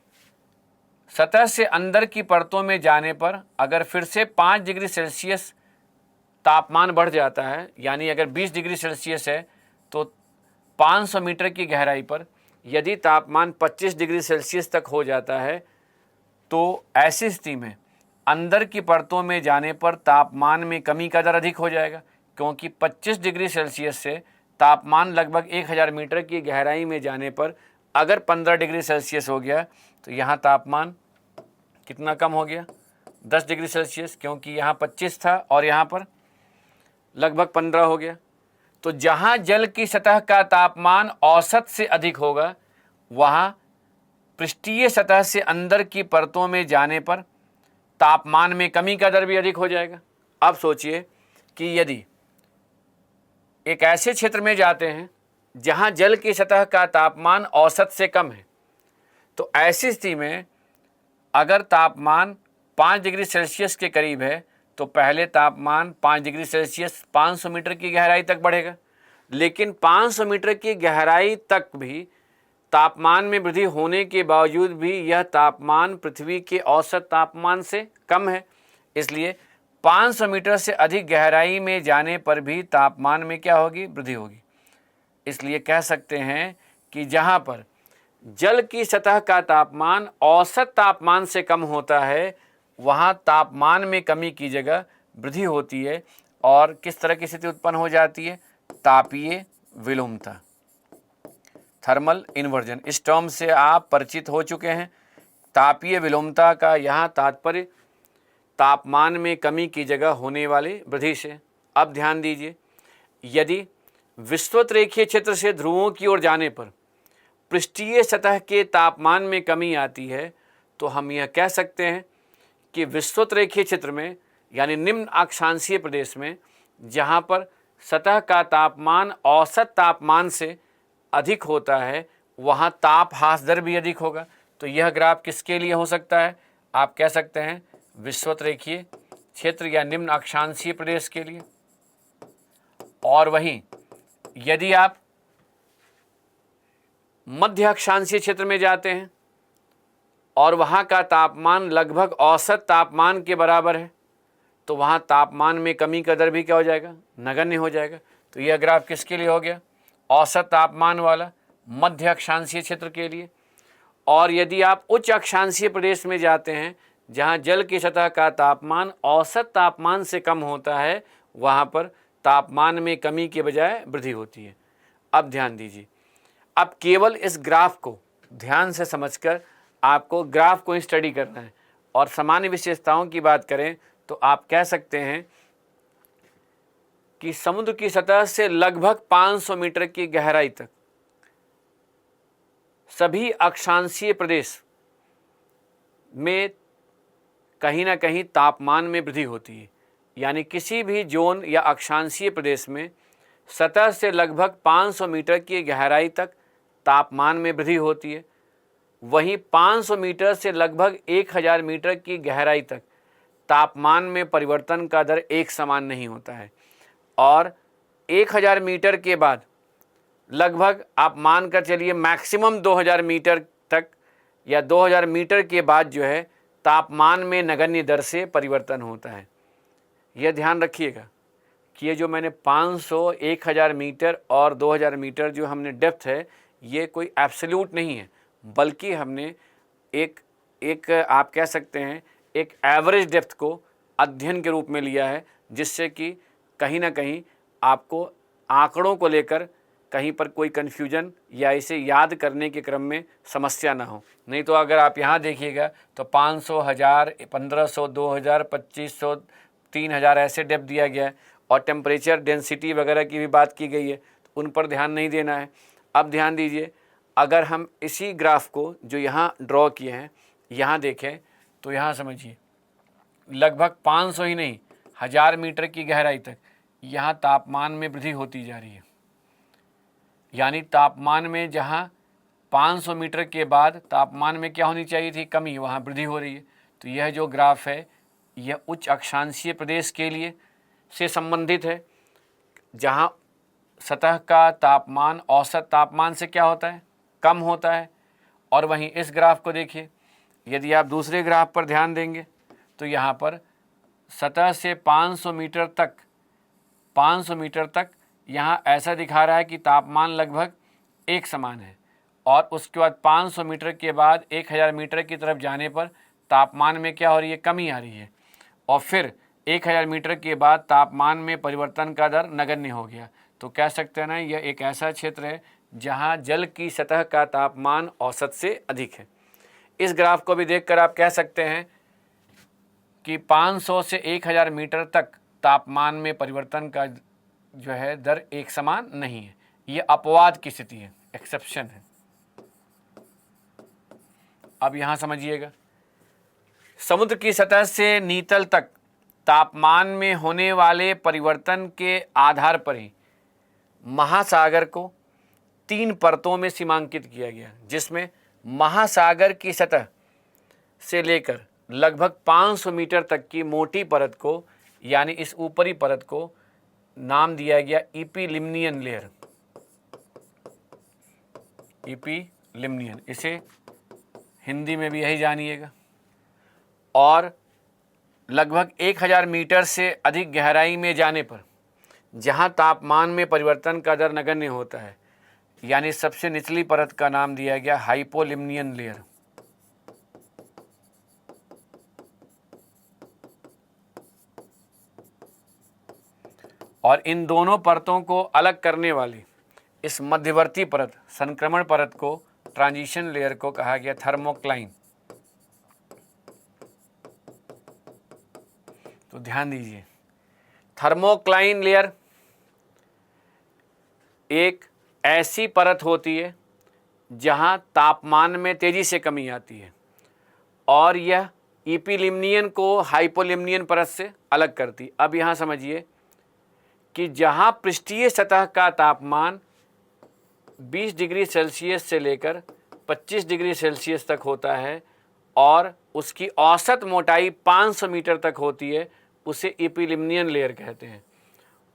सतह से अंदर की परतों में जाने पर अगर फिर से 5 डिग्री सेल्सियस तापमान बढ़ जाता है, यानी अगर 20 डिग्री सेल्सियस है तो 500 मीटर की गहराई पर यदि तापमान 25 डिग्री सेल्सियस तक हो जाता है तो ऐसी स्थिति में अंदर की परतों में जाने पर तापमान में कमी का दर अधिक हो जाएगा, क्योंकि 25 डिग्री सेल्सियस से तापमान लगभग 1000 मीटर की गहराई में जाने पर अगर 15 डिग्री सेल्सियस हो गया तो यहाँ तापमान कितना कम हो गया? 10 डिग्री सेल्सियस, क्योंकि यहाँ 25 था और यहाँ पर लगभग 15 हो गया। तो जहाँ जल की सतह का तापमान औसत से अधिक होगा वहाँ पृष्ठीय सतह से अंदर की परतों में जाने पर तापमान में कमी का दर भी अधिक हो जाएगा। अब सोचिए कि यदि एक ऐसे क्षेत्र में जाते हैं जहाँ जल की सतह का तापमान औसत से कम है, तो ऐसी स्थिति में अगर तापमान 5 डिग्री सेल्सियस के करीब है तो पहले तापमान 5 डिग्री सेल्सियस 500 मीटर की गहराई तक बढ़ेगा, लेकिन 500 मीटर की गहराई तक भी तापमान में वृद्धि होने के बावजूद भी यह तापमान पृथ्वी के औसत तापमान से कम है। इसलिए 500 मीटर से अधिक गहराई में जाने पर भी तापमान में क्या होगी? वृद्धि होगी। इसलिए कह सकते हैं कि जहाँ पर जल की सतह का तापमान औसत तापमान से कम होता है वहाँ तापमान में कमी की जगह वृद्धि होती है। और किस तरह की स्थिति उत्पन्न हो जाती है? तापीय विलोमता, थर्मल इन्वर्जन। इस टर्म से आप परिचित हो चुके हैं। तापीय विलोमता का यहाँ तात्पर्य तापमान में कमी की जगह होने वाली वृद्धि से। अब ध्यान दीजिए, यदि विषुवत रेखीय क्षेत्र से ध्रुवों की ओर जाने पर पृष्ठीय सतह के तापमान में कमी आती है तो हम यह कह सकते हैं कि विषुवत रेखीय क्षेत्र में यानी निम्न अक्षांशीय प्रदेश में जहाँ पर सतह का तापमान औसत तापमान से अधिक होता है वहाँ ताप ह्रास दर भी अधिक होगा। तो यह ग्राफ किसके लिए हो सकता है? आप कह सकते हैं विषुवत रेखीय क्षेत्र या निम्न अक्षांशीय प्रदेश के लिए। और वहीं यदि आप मध्य अक्षांशीय क्षेत्र में जाते हैं और वहाँ का तापमान लगभग औसत तापमान के बराबर है तो वहाँ तापमान में कमी का दर भी क्या हो जाएगा, नगण्य हो जाएगा। तो यह ग्राफ किसके लिए हो गया, औसत तापमान वाला मध्य अक्षांशीय क्षेत्र के लिए। और यदि आप उच्च अक्षांशीय प्रदेश में जाते हैं जहाँ जल की सतह का तापमान औसत तापमान से कम होता है, वहाँ पर तापमान में कमी के बजाय वृद्धि होती है। अब ध्यान दीजिए, अब केवल इस ग्राफ को ध्यान से समझकर आपको ग्राफ को स्टडी करना है। और सामान्य विशेषताओं की बात करें तो आप कह सकते हैं कि समुद्र की सतह से लगभग 500 मीटर की गहराई तक सभी अक्षांशीय प्रदेश में कहीं ना कहीं तापमान में वृद्धि होती है। यानी किसी भी जोन या अक्षांशीय प्रदेश में सतह से लगभग 500 मीटर की गहराई तक तापमान में वृद्धि होती है। वहीं 500 मीटर से लगभग 1000 मीटर की गहराई तक तापमान में परिवर्तन का दर एक समान नहीं होता है। और 1000 मीटर के बाद लगभग आप मान कर चलिए मैक्सिमम 2000 मीटर तक या 2000 मीटर के बाद जो है तापमान में नगण्य दर से परिवर्तन होता है। यह ध्यान रखिएगा कि ये जो मैंने 500, 1000 मीटर और 2000 मीटर जो हमने डेप्थ है, ये कोई एब्सोल्यूट नहीं है, बल्कि हमने एक आप कह सकते हैं एक एवरेज डेप्थ को अध्ययन के रूप में लिया है, जिससे कि कहीं ना कहीं आपको आंकड़ों को लेकर कहीं पर कोई कन्फ्यूजन या इसे याद करने के क्रम में समस्या ना हो। नहीं तो अगर आप यहाँ देखिएगा तो 500, 1000, 1500, 2000, 2500, 3000 ऐसे डेप्थ दिया गया है और टेम्परेचर डेंसिटी वगैरह की भी बात की गई है, तो उन पर ध्यान नहीं देना है। अब ध्यान दीजिए, अगर हम इसी ग्राफ को जो यहाँ ड्रॉ किए हैं यहाँ देखें तो यहाँ समझिए लगभग 500 ही नहीं 1000 मीटर की गहराई तक यहाँ तापमान में वृद्धि होती जा रही है। यानी तापमान में जहाँ 500 मीटर के बाद तापमान में क्या होनी चाहिए थी, कमी, वहाँ वृद्धि हो रही है। तो यह जो ग्राफ है यह उच्च अक्षांशीय प्रदेश के लिए से संबंधित है, जहाँ सतह का तापमान औसत तापमान से क्या होता है, कम होता है। और वहीं इस ग्राफ को देखिए, यदि आप दूसरे ग्राफ पर ध्यान देंगे तो यहाँ पर सतह से 500 मीटर तक यहाँ ऐसा दिखा रहा है कि तापमान लगभग एक समान है। और उसके बाद 500 मीटर के बाद 1000 मीटर की तरफ जाने पर तापमान में क्या हो रही है, कमी आ रही है। और फिर 1000 मीटर के बाद तापमान में परिवर्तन का दर नगण्य हो गया। तो कह सकते हैं ना, यह एक ऐसा क्षेत्र है जहाँ जल की सतह का तापमान औसत से अधिक है। इस ग्राफ को भी देखकर आप कह सकते हैं कि 500 से 1000 मीटर तक तापमान में परिवर्तन का जो है दर एक समान नहीं है। ये अपवाद की स्थिति है, एक्सेप्शन है। अब यहाँ समझिएगा, समुद्र की सतह से नीतल तक तापमान में होने वाले परिवर्तन के आधार पर ही महासागर को 3 परतों में सीमांकित किया गया, जिसमें महासागर की सतह से लेकर लगभग 500 मीटर तक की मोटी परत को, यानी इस ऊपरी परत को नाम दिया गया इपीलिम्नियन लेयर। इपीलिम्नियन, इसे हिंदी में भी यही जानिएगा। और लगभग 1000 मीटर से अधिक गहराई में जाने पर जहाँ तापमान में परिवर्तन का दर नगण्य होता है, यानी सबसे निचली परत का नाम दिया गया हाइपोलिम्नियन लेयर। और इन दोनों परतों को अलग करने वाली इस मध्यवर्ती परत, संक्रमण परत को, ट्रांजिशन लेयर को कहा गया थर्मोक्लाइन। तो ध्यान दीजिए, थर्मोक्लाइन लेयर एक ऐसी परत होती है जहां तापमान में तेजी से कमी आती है और यह इपीलिम्नियन को हाइपोलिम्नियन परत से अलग करती है। अब यहाँ समझिए कि जहां पृष्ठीय सतह का तापमान 20 डिग्री सेल्सियस से लेकर 25 डिग्री सेल्सियस तक होता है और उसकी औसत मोटाई 500 मीटर तक होती है, उसे इपीलिम्नियन लेयर कहते हैं।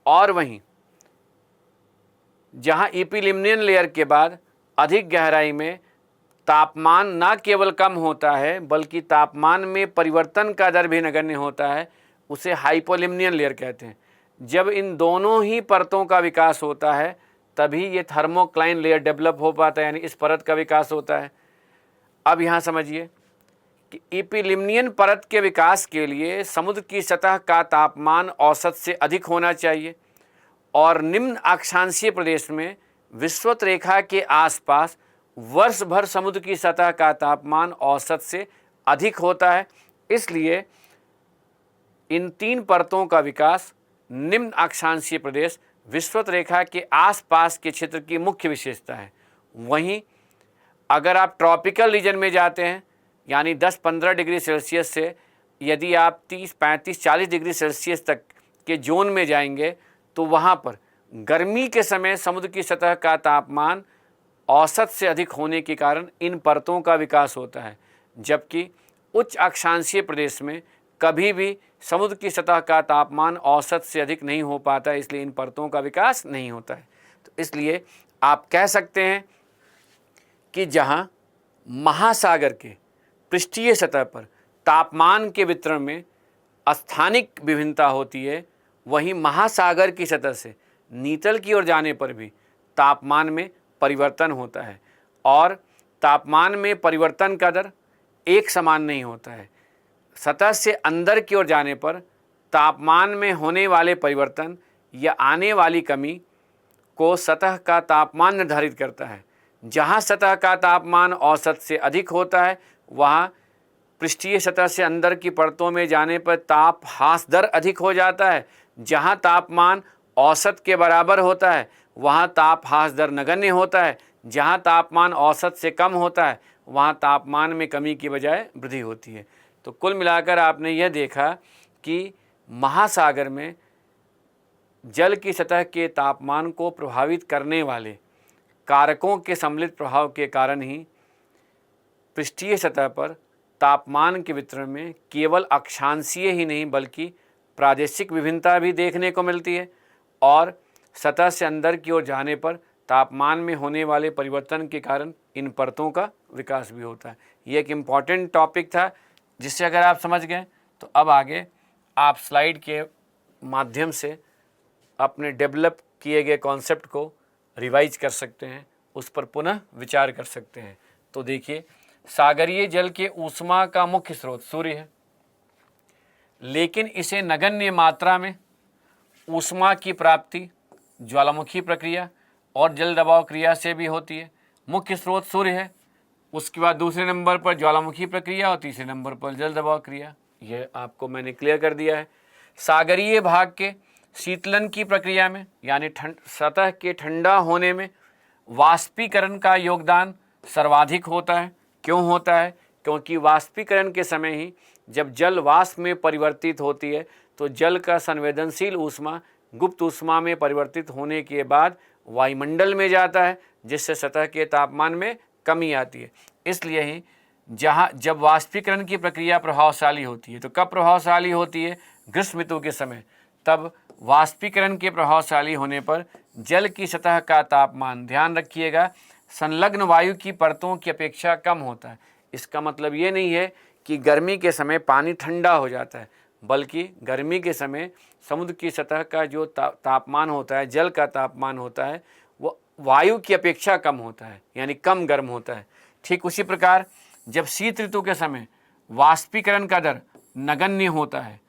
और वहीं जहां इपीलिम्नियन लेयर के बाद अधिक गहराई में तापमान न केवल कम होता है बल्कि तापमान में परिवर्तन का दर भी नगण्य होता है, उसे हाइपोलिम्नियन लेयर कहते हैं। जब इन दोनों ही परतों का विकास होता है तभी ये थर्मोक्लाइन लेयर डेवलप हो पाता है, यानी इस परत का विकास होता है। अब यहाँ समझिए कि इपिलिम्नियन परत के विकास के लिए समुद्र की सतह का तापमान औसत से अधिक होना चाहिए और निम्न अक्षांशीय प्रदेश में विषुवत रेखा के आसपास वर्ष भर समुद्र की सतह का तापमान औसत से अधिक होता है। इसलिए इन तीन परतों का विकास निम्न अक्षांशीय प्रदेश विषुवत रेखा के आसपास के क्षेत्र की मुख्य विशेषता है। वहीं अगर आप ट्रॉपिकल रीजन में जाते हैं, यानी 10-15 डिग्री सेल्सियस से यदि आप 30-35-40 डिग्री सेल्सियस तक के जोन में जाएंगे तो वहाँ पर गर्मी के समय समुद्र की सतह का तापमान औसत से अधिक होने के कारण इन परतों का विकास होता है, जबकि उच्च अक्षांशीय प्रदेश में कभी भी समुद्र की सतह का तापमान औसत से अधिक नहीं हो पाता है, इसलिए इन परतों का विकास नहीं होता है। तो इसलिए आप कह सकते हैं कि जहाँ महासागर के पृष्ठीय सतह पर तापमान के वितरण में स्थानिक विभिन्नता होती है, वहीं महासागर की सतह से नीतल की ओर जाने पर भी तापमान में परिवर्तन होता है और तापमान में परिवर्तन का दर एक समान नहीं होता है। सतह से अंदर की ओर जाने पर तापमान में होने वाले परिवर्तन या आने वाली कमी को सतह का तापमान निर्धारित करता है। जहाँ सतह का तापमान औसत से अधिक होता है वहाँ पृष्ठीय सतह से अंदर की परतों में जाने पर ताप ह्रास दर अधिक हो जाता है। जहाँ तापमान औसत के बराबर होता है वहाँ ताप ह्रास दर नगण्य होता है। जहाँ तापमान औसत से कम होता है वहाँ तापमान में कमी की बजाय वृद्धि होती है। तो कुल मिलाकर आपने यह देखा कि महासागर में जल की सतह के तापमान को प्रभावित करने वाले कारकों के सम्मिलित प्रभाव के कारण ही पृष्ठीय सतह पर तापमान के वितरण में केवल अक्षांशीय ही नहीं बल्कि प्रादेशिक विभिन्नता भी देखने को मिलती है और सतह से अंदर की ओर जाने पर तापमान में होने वाले परिवर्तन के कारण इन परतों का विकास भी होता है। ये एक इम्पॉर्टेंट टॉपिक था जिससे अगर आप समझ गए तो अब आगे आप स्लाइड के माध्यम से अपने डेवलप किए गए कॉन्सेप्ट को रिवाइज कर सकते हैं, उस पर पुनः विचार कर सकते हैं। तो देखिए, सागरीय जल के ऊष्मा का मुख्य स्रोत सूर्य है, लेकिन इसे नगण्य मात्रा में ऊष्मा की प्राप्ति ज्वालामुखी प्रक्रिया और जल दबाव क्रिया से भी होती है। मुख्य स्रोत सूर्य है, उसके बाद दूसरे नंबर पर ज्वालामुखी प्रक्रिया और तीसरे नंबर पर जल दबाव क्रिया। यह आपको मैंने क्लियर कर दिया है। सागरीय भाग के शीतलन की प्रक्रिया में यानी सतह के ठंडा होने में वाष्पीकरण का योगदान सर्वाधिक होता है। क्यों होता है? क्योंकि वाष्पीकरण के समय ही जब जल वाष्प में परिवर्तित होती है तो जल का संवेदनशील ऊष्मा गुप्त ऊष्मा में परिवर्तित होने के बाद वायुमंडल में जाता है, जिससे सतह के तापमान में कमी आती है। इसलिए ही जब वाष्पीकरण की प्रक्रिया प्रभावशाली होती है तो कब प्रभावशाली होती है? ग्रीष्म ऋतु के समय। तब वाष्पीकरण के प्रभावशाली होने पर जल की सतह का तापमान, ध्यान रखिएगा, संलग्न वायु की परतों की अपेक्षा कम होता है। इसका मतलब ये नहीं है कि गर्मी के समय पानी ठंडा हो जाता है, बल्कि गर्मी के समय समुद्र की सतह का जो तापमान होता है, जल का तापमान होता है, वो वायु की अपेक्षा कम होता है, यानी कम गर्म होता है। ठीक उसी प्रकार जब शीत ऋतु के समय वाष्पीकरण का दर नगण्य होता है,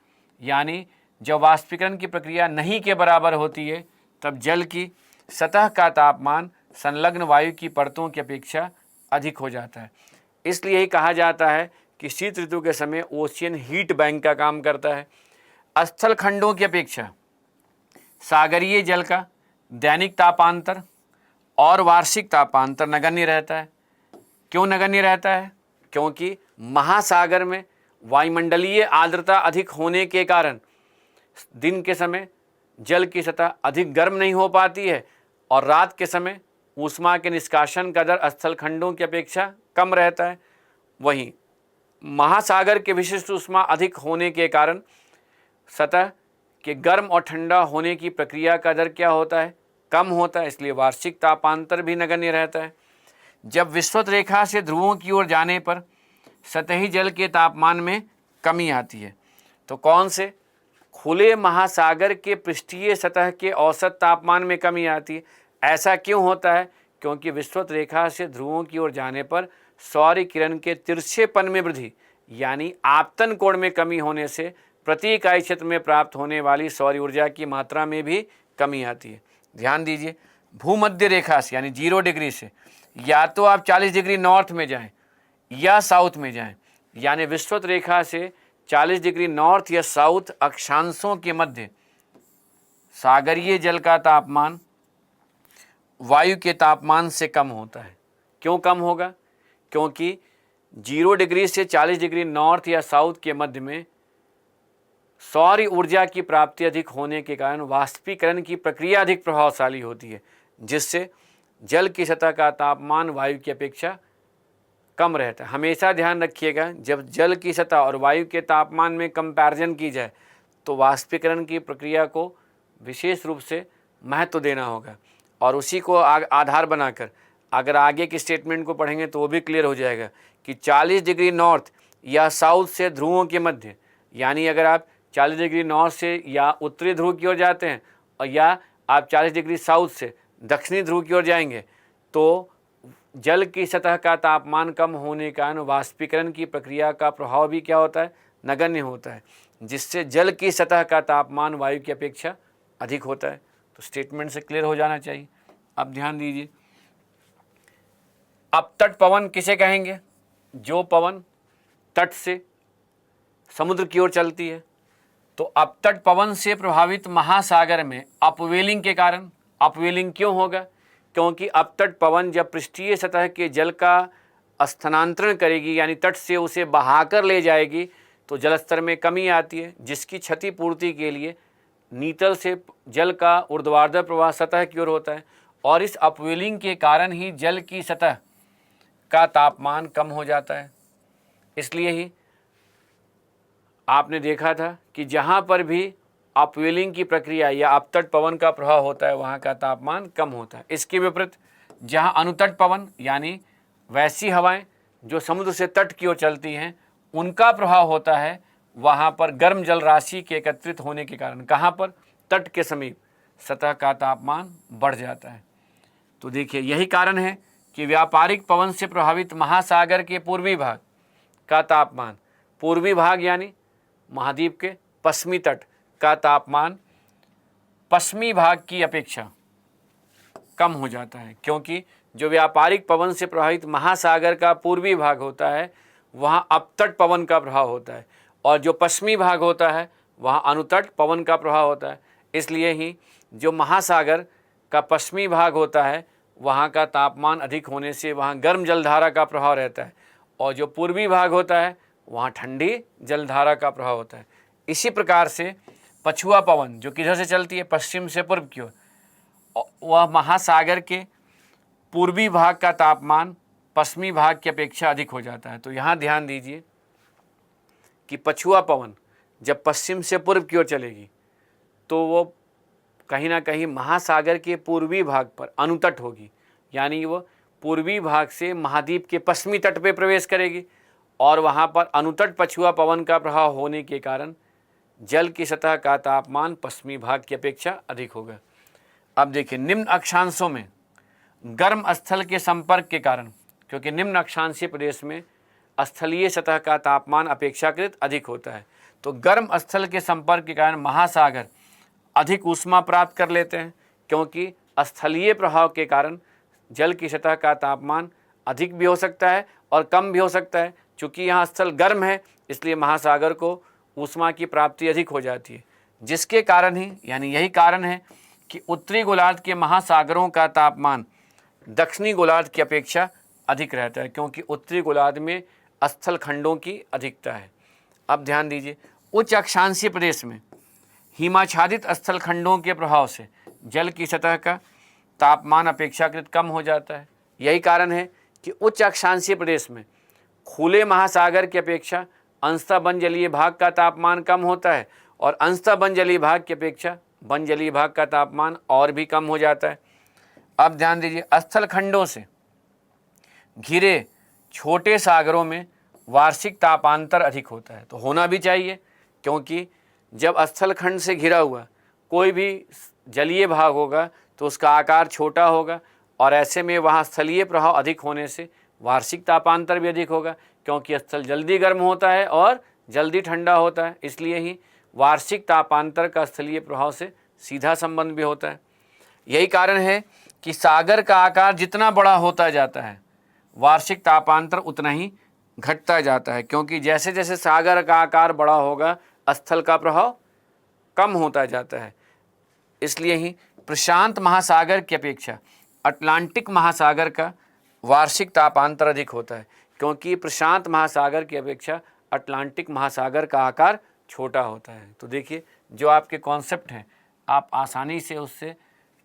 यानी जब वाष्पीकरण की प्रक्रिया नहीं के बराबर होती है, तब जल की सतह का तापमान संलग्न वायु की परतों की अपेक्षा अधिक हो जाता है। इसलिए ही कहा जाता है कि शीत ऋतु के समय ओशियन हीट बैंक का काम करता है। स्थल खंडों की अपेक्षा सागरीय जल का दैनिक तापांतर और वार्षिक तापांतर नगण्य रहता है। क्यों नगण्य रहता है? क्योंकि महासागर में वायुमंडलीय आर्द्रता अधिक होने के कारण दिन के समय जल की सतह अधिक गर्म नहीं हो पाती है और रात के समय ऊष्मा के निष्कासन का दर स्थल खंडों की अपेक्षा कम रहता है। वहीं महासागर के विशिष्ट ऊष्मा अधिक होने के कारण सतह के गर्म और ठंडा होने की प्रक्रिया का दर क्या होता है? कम होता है। इसलिए वार्षिक तापांतर भी नगण्य रहता है। जब विषुवत रेखा से ध्रुवों की ओर जाने पर सतही जल के तापमान में कमी आती है, तो कौन से खुले महासागर के पृष्ठीय सतह के औसत तापमान में कमी आती है। ऐसा क्यों होता है? क्योंकि विषुवत रेखा से ध्रुवों की ओर जाने पर सौर किरण के तिरछेपन में वृद्धि यानी आपतन कोण में कमी होने से प्रति इकाई क्षेत्र में प्राप्त होने वाली सौर ऊर्जा की मात्रा में भी कमी आती है। ध्यान दीजिए, भूमध्य रेखा से यानी 0 डिग्री से या तो आप 40 डिग्री नॉर्थ में जाएं या साउथ में जाएं, यानी विषुवत रेखा से 40 डिग्री नॉर्थ या साउथ अक्षांशों के मध्य सागरीय जल का तापमान वायु के तापमान से कम होता है। क्यों कम होगा? क्योंकि 0 डिग्री से 40 डिग्री नॉर्थ या साउथ के मध्य में सौर ऊर्जा की प्राप्ति अधिक होने के कारण वाष्पीकरण की प्रक्रिया अधिक प्रभावशाली होती है, जिससे जल की सतह का तापमान वायु की अपेक्षा कम रहता है। हमेशा ध्यान रखिएगा, जब जल की सतह और वायु के तापमान में कंपैरिजन की जाए तो वाष्पीकरण की प्रक्रिया को विशेष रूप से महत्व देना होगा, और उसी को आधार बनाकर अगर आगे की स्टेटमेंट को पढ़ेंगे तो वो भी क्लियर हो जाएगा कि 40 डिग्री नॉर्थ या साउथ से ध्रुवों के मध्य, यानी अगर आप 40 डिग्री नॉर्थ से या उत्तरी ध्रुव की ओर जाते हैं और या आप 40 डिग्री साउथ से दक्षिणी ध्रुव की ओर जाएंगे तो जल की सतह का तापमान कम होने के कारण वाष्पीकरण की प्रक्रिया का प्रभाव भी क्या होता है? नगण्य होता है, जिससे जल की सतह का तापमान वायु की अपेक्षा अधिक होता है। तो स्टेटमेंट से क्लियर हो जाना चाहिए। अब ध्यान दीजिए, अपतट पवन किसे कहेंगे? जो पवन तट से समुद्र की ओर चलती है। तो अपतट पवन से प्रभावित महासागर में अपवेलिंग के कारण, अपवेलिंग क्यों होगा? क्योंकि अपतट पवन जब पृष्ठीय सतह के जल का स्थानांतरण करेगी यानी तट से उसे बहाकर ले जाएगी तो जल स्तर में कमी आती है, जिसकी क्षतिपूर्ति के लिए नीतल से जल का ऊर्ध्वाधर प्रवाह सतह की ओर होता है, और इस अपवेलिंग के कारण ही जल की सतह का तापमान कम हो जाता है। इसलिए ही आपने देखा था कि जहाँ पर भी अपवेलिंग की प्रक्रिया या अपतट पवन का प्रभाव होता है वहाँ का तापमान कम होता है। इसके विपरीत जहाँ अनुतट पवन यानी वैसी हवाएं जो समुद्र से तट की ओर चलती हैं उनका प्रभाव होता है, वहाँ पर गर्म जल राशि के एकत्रित होने के कारण कहाँ पर? तट के समीप सतह का तापमान बढ़ जाता है। तो देखिए, यही कारण है कि व्यापारिक पवन से प्रभावित महासागर के पूर्वी भाग का तापमान, पूर्वी भाग यानी महाद्वीप के पश्चिमी तट का तापमान पश्चिमी भाग की अपेक्षा कम हो जाता है, क्योंकि जो व्यापारिक पवन से प्रभावित महासागर का पूर्वी भाग होता है वहाँ अपतट पवन का प्रभाव होता है, और जो पश्चिमी भाग होता है वहाँ अनुतट पवन का प्रभाव होता है। इसलिए ही जो महासागर का पश्चिमी भाग होता है वहाँ का तापमान अधिक होने से वहाँ गर्म जलधारा का प्रभाव रहता है, और जो पूर्वी भाग होता है वहाँ ठंडी जलधारा का प्रभाव होता है। इसी प्रकार से पछुआ पवन जो किधर से चलती है? पश्चिम से पूर्व की ओर, वह महासागर के पूर्वी भाग का तापमान पश्चिमी भाग की अपेक्षा अधिक हो जाता है। तो यहाँ ध्यान दीजिए कि पछुआ पवन जब पश्चिम से पूर्व की ओर चलेगी तो वो कहीं ना कहीं महासागर के पूर्वी भाग पर अनुतट होगी, यानी वो पूर्वी भाग से महाद्वीप के पश्चिमी तट पर प्रवेश करेगी, और वहाँ पर अनुतट पछुआ पवन का प्रभाव होने के कारण जल की सतह का तापमान पश्चिमी भाग की अपेक्षा अधिक होगा। अब देखिए, निम्न अक्षांशों में गर्म स्थल के संपर्क के कारण, क्योंकि निम्न अक्षांशीय प्रदेश में स्थलीय सतह का तापमान अपेक्षाकृत अधिक होता है, तो गर्म स्थल के संपर्क के कारण महासागर अधिक ऊष्मा प्राप्त कर लेते हैं, क्योंकि स्थलीय प्रभाव के कारण जल की सतह का तापमान अधिक भी हो सकता है और कम भी हो सकता है। चूँकि यहाँ स्थल गर्म है इसलिए महासागर को ऊष्मा की प्राप्ति अधिक हो जाती है, जिसके कारण ही यानी यही कारण है कि उत्तरी गोलार्ध के महासागरों का तापमान दक्षिणी गोलार्ध की अपेक्षा अधिक रहता है, क्योंकि उत्तरी गोलार्ध में स्थल खंडों की अधिकता है। अब ध्यान दीजिए, उच्च अक्षांशीय प्रदेश में हिमाच्छादित स्थल खंडों के प्रभाव से जल की सतह का तापमान अपेक्षाकृत कम हो जाता है। यही कारण है कि उच्च अक्षांशीय प्रदेश में खुले महासागर की अपेक्षा अंशतः वन जलीय भाग का तापमान कम होता है, और अंशतः वन जलीय भाग की अपेक्षा वन जलीय भाग का तापमान और भी कम हो जाता है। अब ध्यान दीजिए, स्थल खंडों से घिरे छोटे सागरों में वार्षिक तापांतर अधिक होता है, तो होना भी चाहिए, क्योंकि जब स्थल खंड से घिरा हुआ कोई भी जलीय भाग होगा तो उसका आकार छोटा होगा, और ऐसे में वहाँ स्थलीय प्रभाव अधिक होने से वार्षिक तापांतर भी अधिक होगा, क्योंकि स्थल जल्दी गर्म होता है और जल्दी ठंडा होता है। इसलिए ही वार्षिक तापांतर का स्थलीय प्रभाव से सीधा संबंध भी होता है। यही कारण है कि सागर का आकार जितना बड़ा होता जाता है वार्षिक तापांतर उतना ही घटता जाता है, क्योंकि जैसे जैसे सागर का आकार बड़ा होगा स्थल का प्रभाव कम होता जाता है। इसलिए ही प्रशांत महासागर की अपेक्षा अटलांटिक महासागर का वार्षिक तापांतर अधिक होता है, क्योंकि प्रशांत महासागर की अपेक्षा अटलांटिक महासागर का आकार छोटा होता है। तो देखिए, जो आपके कॉन्सेप्ट हैं आप आसानी से उससे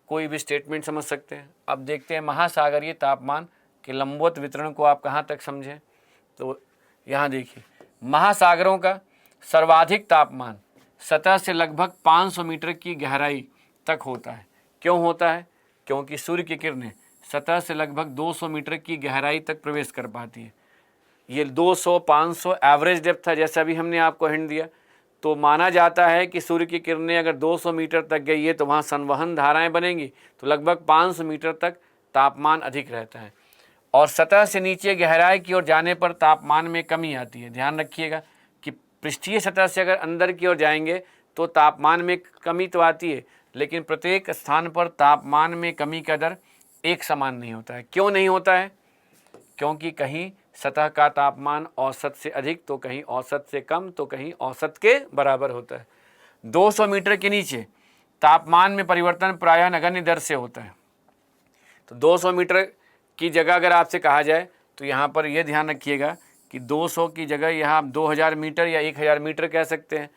कोई भी स्टेटमेंट समझ सकते हैं। अब देखते हैं महासागरीय तापमान के लंबवत वितरण को आप कहाँ तक समझें। तो यहाँ देखिए, महासागरों का सर्वाधिक तापमान सतह से लगभग 500 मीटर की गहराई तक होता है। क्यों होता है? क्योंकि सूर्य की किरणें सतह से लगभग 200 मीटर की गहराई तक प्रवेश कर पाती है। ये 200-500 एवरेज डेप्थ है, जैसा अभी हमने आपको हिंट दिया। तो माना जाता है कि सूर्य की किरणें अगर 200 मीटर तक गई है तो वहाँ संवहन धाराएं बनेंगी, तो लगभग 500 मीटर तक तापमान अधिक रहता है। और सतह से नीचे गहराई की ओर जाने पर तापमान में कमी आती है। ध्यान रखिएगा कि पृष्ठीय सतह से अगर अंदर की ओर जाएंगे तो तापमान में कमी तो आती है, लेकिन प्रत्येक स्थान पर तापमान में कमी का दर एक समान नहीं होता है। क्यों नहीं होता है? क्योंकि कहीं सतह का तापमान औसत से अधिक तो कहीं औसत से कम तो कहीं औसत के बराबर होता है। 200 मीटर के नीचे तापमान में परिवर्तन प्रायः नगण्य दर से होता है। तो 200 मीटर की जगह अगर आपसे कहा जाए तो यहाँ पर यह ध्यान रखिएगा कि 200 की जगह यहाँ आप 2000 मीटर या 1000 मीटर कह सकते हैं,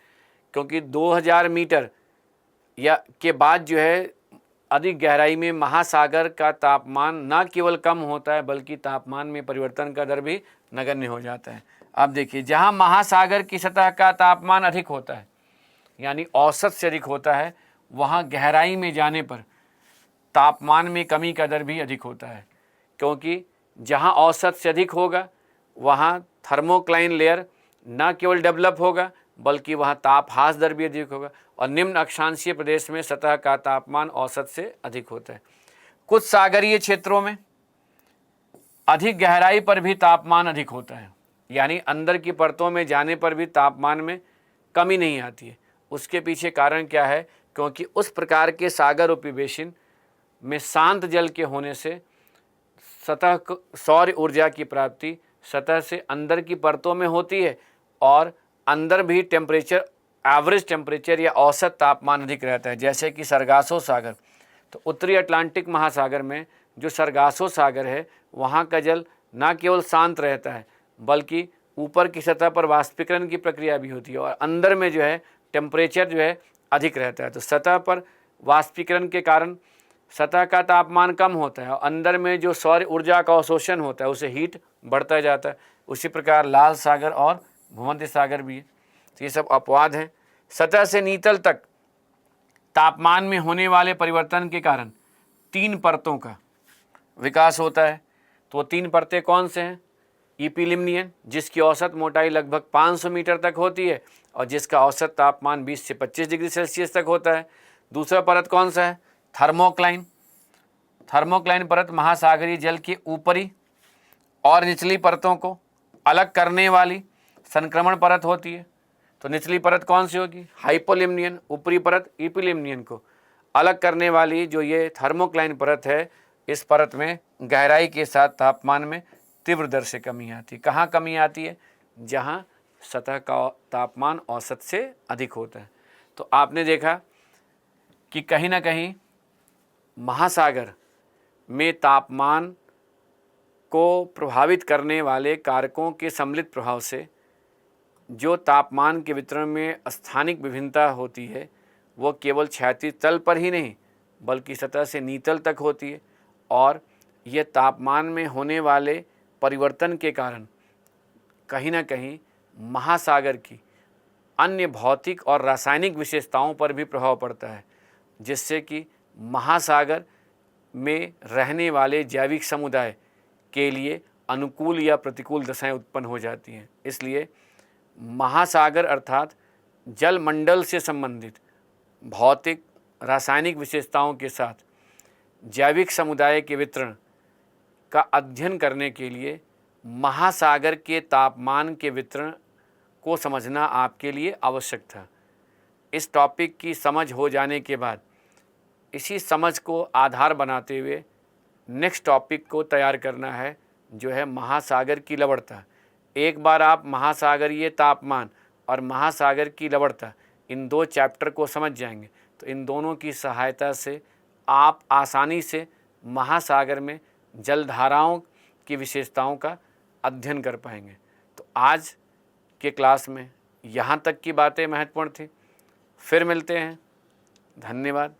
क्योंकि 2000 मीटर या के बाद जो है अधिक गहराई में महासागर का तापमान न केवल कम होता है बल्कि तापमान में परिवर्तन का दर भी नगण्य हो जाता है। अब देखिए, जहाँ महासागर की सतह का तापमान अधिक होता है यानी औसत से अधिक होता है, वहाँ गहराई में जाने पर तापमान में कमी का दर भी अधिक होता है, क्योंकि जहाँ औसत से अधिक होगा वहाँ थर्मोक्लाइन लेयर न केवल डेवलप होगा बल्कि वहाँ तापहास दर भी अधिक होगा, और निम्न अक्षांशीय प्रदेश में सतह का तापमान औसत से अधिक होता है। कुछ सागरीय क्षेत्रों में अधिक गहराई पर भी तापमान अधिक होता है, यानी अंदर की परतों में जाने पर भी तापमान में कमी नहीं आती है। उसके पीछे कारण क्या है? क्योंकि उस प्रकार के सागर उपवेशन में शांत जल के होने से सतह सौर ऊर्जा की प्राप्ति सतह से अंदर की परतों में होती है, और अंदर भी टेम्परेचर एवरेज टेम्परेचर या औसत तापमान अधिक रहता है। जैसे कि सरगासो सागर, तो उत्तरी अटलांटिक महासागर में जो सरगासो सागर है वहाँ का जल न केवल शांत रहता है बल्कि ऊपर की सतह पर वाष्पीकरण की प्रक्रिया भी होती है, और अंदर में जो है टेम्परेचर जो है अधिक रहता है। तो सतह पर वाष्पीकरण के कारण सतह का तापमान कम होता है और अंदर में जो सौर ऊर्जा का अवशोषण होता है उसे हीट बढ़ता जाता है। उसी प्रकार लाल सागर और भूमध्य सागर भी है। तो ये सब अपवाद हैं। सतह से नीतल तक तापमान में होने वाले परिवर्तन के कारण 3 परतों का विकास होता है। तो 3 परतें कौन से हैं? इपिलिमनियन, जिसकी औसत मोटाई लगभग 500 मीटर तक होती है और जिसका औसत तापमान 20 से 25 डिग्री सेल्सियस तक होता है। दूसरा परत कौन सा है? थर्मोक्लाइन। थर्मोक्लाइन परत महासागरीय जल के ऊपरी और निचली परतों को अलग करने वाली संक्रमण परत होती है। तो निचली परत कौन सी होगी? हाइपोलिमनियन। ऊपरी परत इपिलिमनियन को अलग करने वाली जो ये थर्मोक्लाइन परत है, इस परत में गहराई के साथ तापमान में तीव्र दर से कमी आती है। कहाँ कमी आती है? जहाँ सतह का तापमान औसत से अधिक होता है। तो आपने देखा कि कहीं ना कहीं महासागर में तापमान को प्रभावित करने वाले कारकों के सम्मिलित प्रभाव से जो तापमान के वितरण में स्थानिक विभिन्नता होती है वो केवल क्षैतिज तल पर ही नहीं बल्कि सतह से नीतल तक होती है, और यह तापमान में होने वाले परिवर्तन के कारण कहीं ना कहीं महासागर की अन्य भौतिक और रासायनिक विशेषताओं पर भी प्रभाव पड़ता है, जिससे कि महासागर में रहने वाले जैविक समुदाय के लिए अनुकूल या प्रतिकूल दशाएं उत्पन्न हो जाती हैं। इसलिए महासागर अर्थात जल मंडल से संबंधित भौतिक रासायनिक विशेषताओं के साथ जैविक समुदाय के वितरण का अध्ययन करने के लिए महासागर के तापमान के वितरण को समझना आपके लिए आवश्यक था। इस टॉपिक की समझ हो जाने के बाद इसी समझ को आधार बनाते हुए नेक्स्ट टॉपिक को तैयार करना है, जो है महासागर की लवणता। एक बार आप महासागरीय तापमान और महासागर की लवणता इन 2 चैप्टर को समझ जाएंगे तो इन दोनों की सहायता से आप आसानी से महासागर में जलधाराओं की विशेषताओं का अध्ययन कर पाएंगे। तो आज के क्लास में यहाँ तक की बातें महत्वपूर्ण थी। फिर मिलते हैं। धन्यवाद।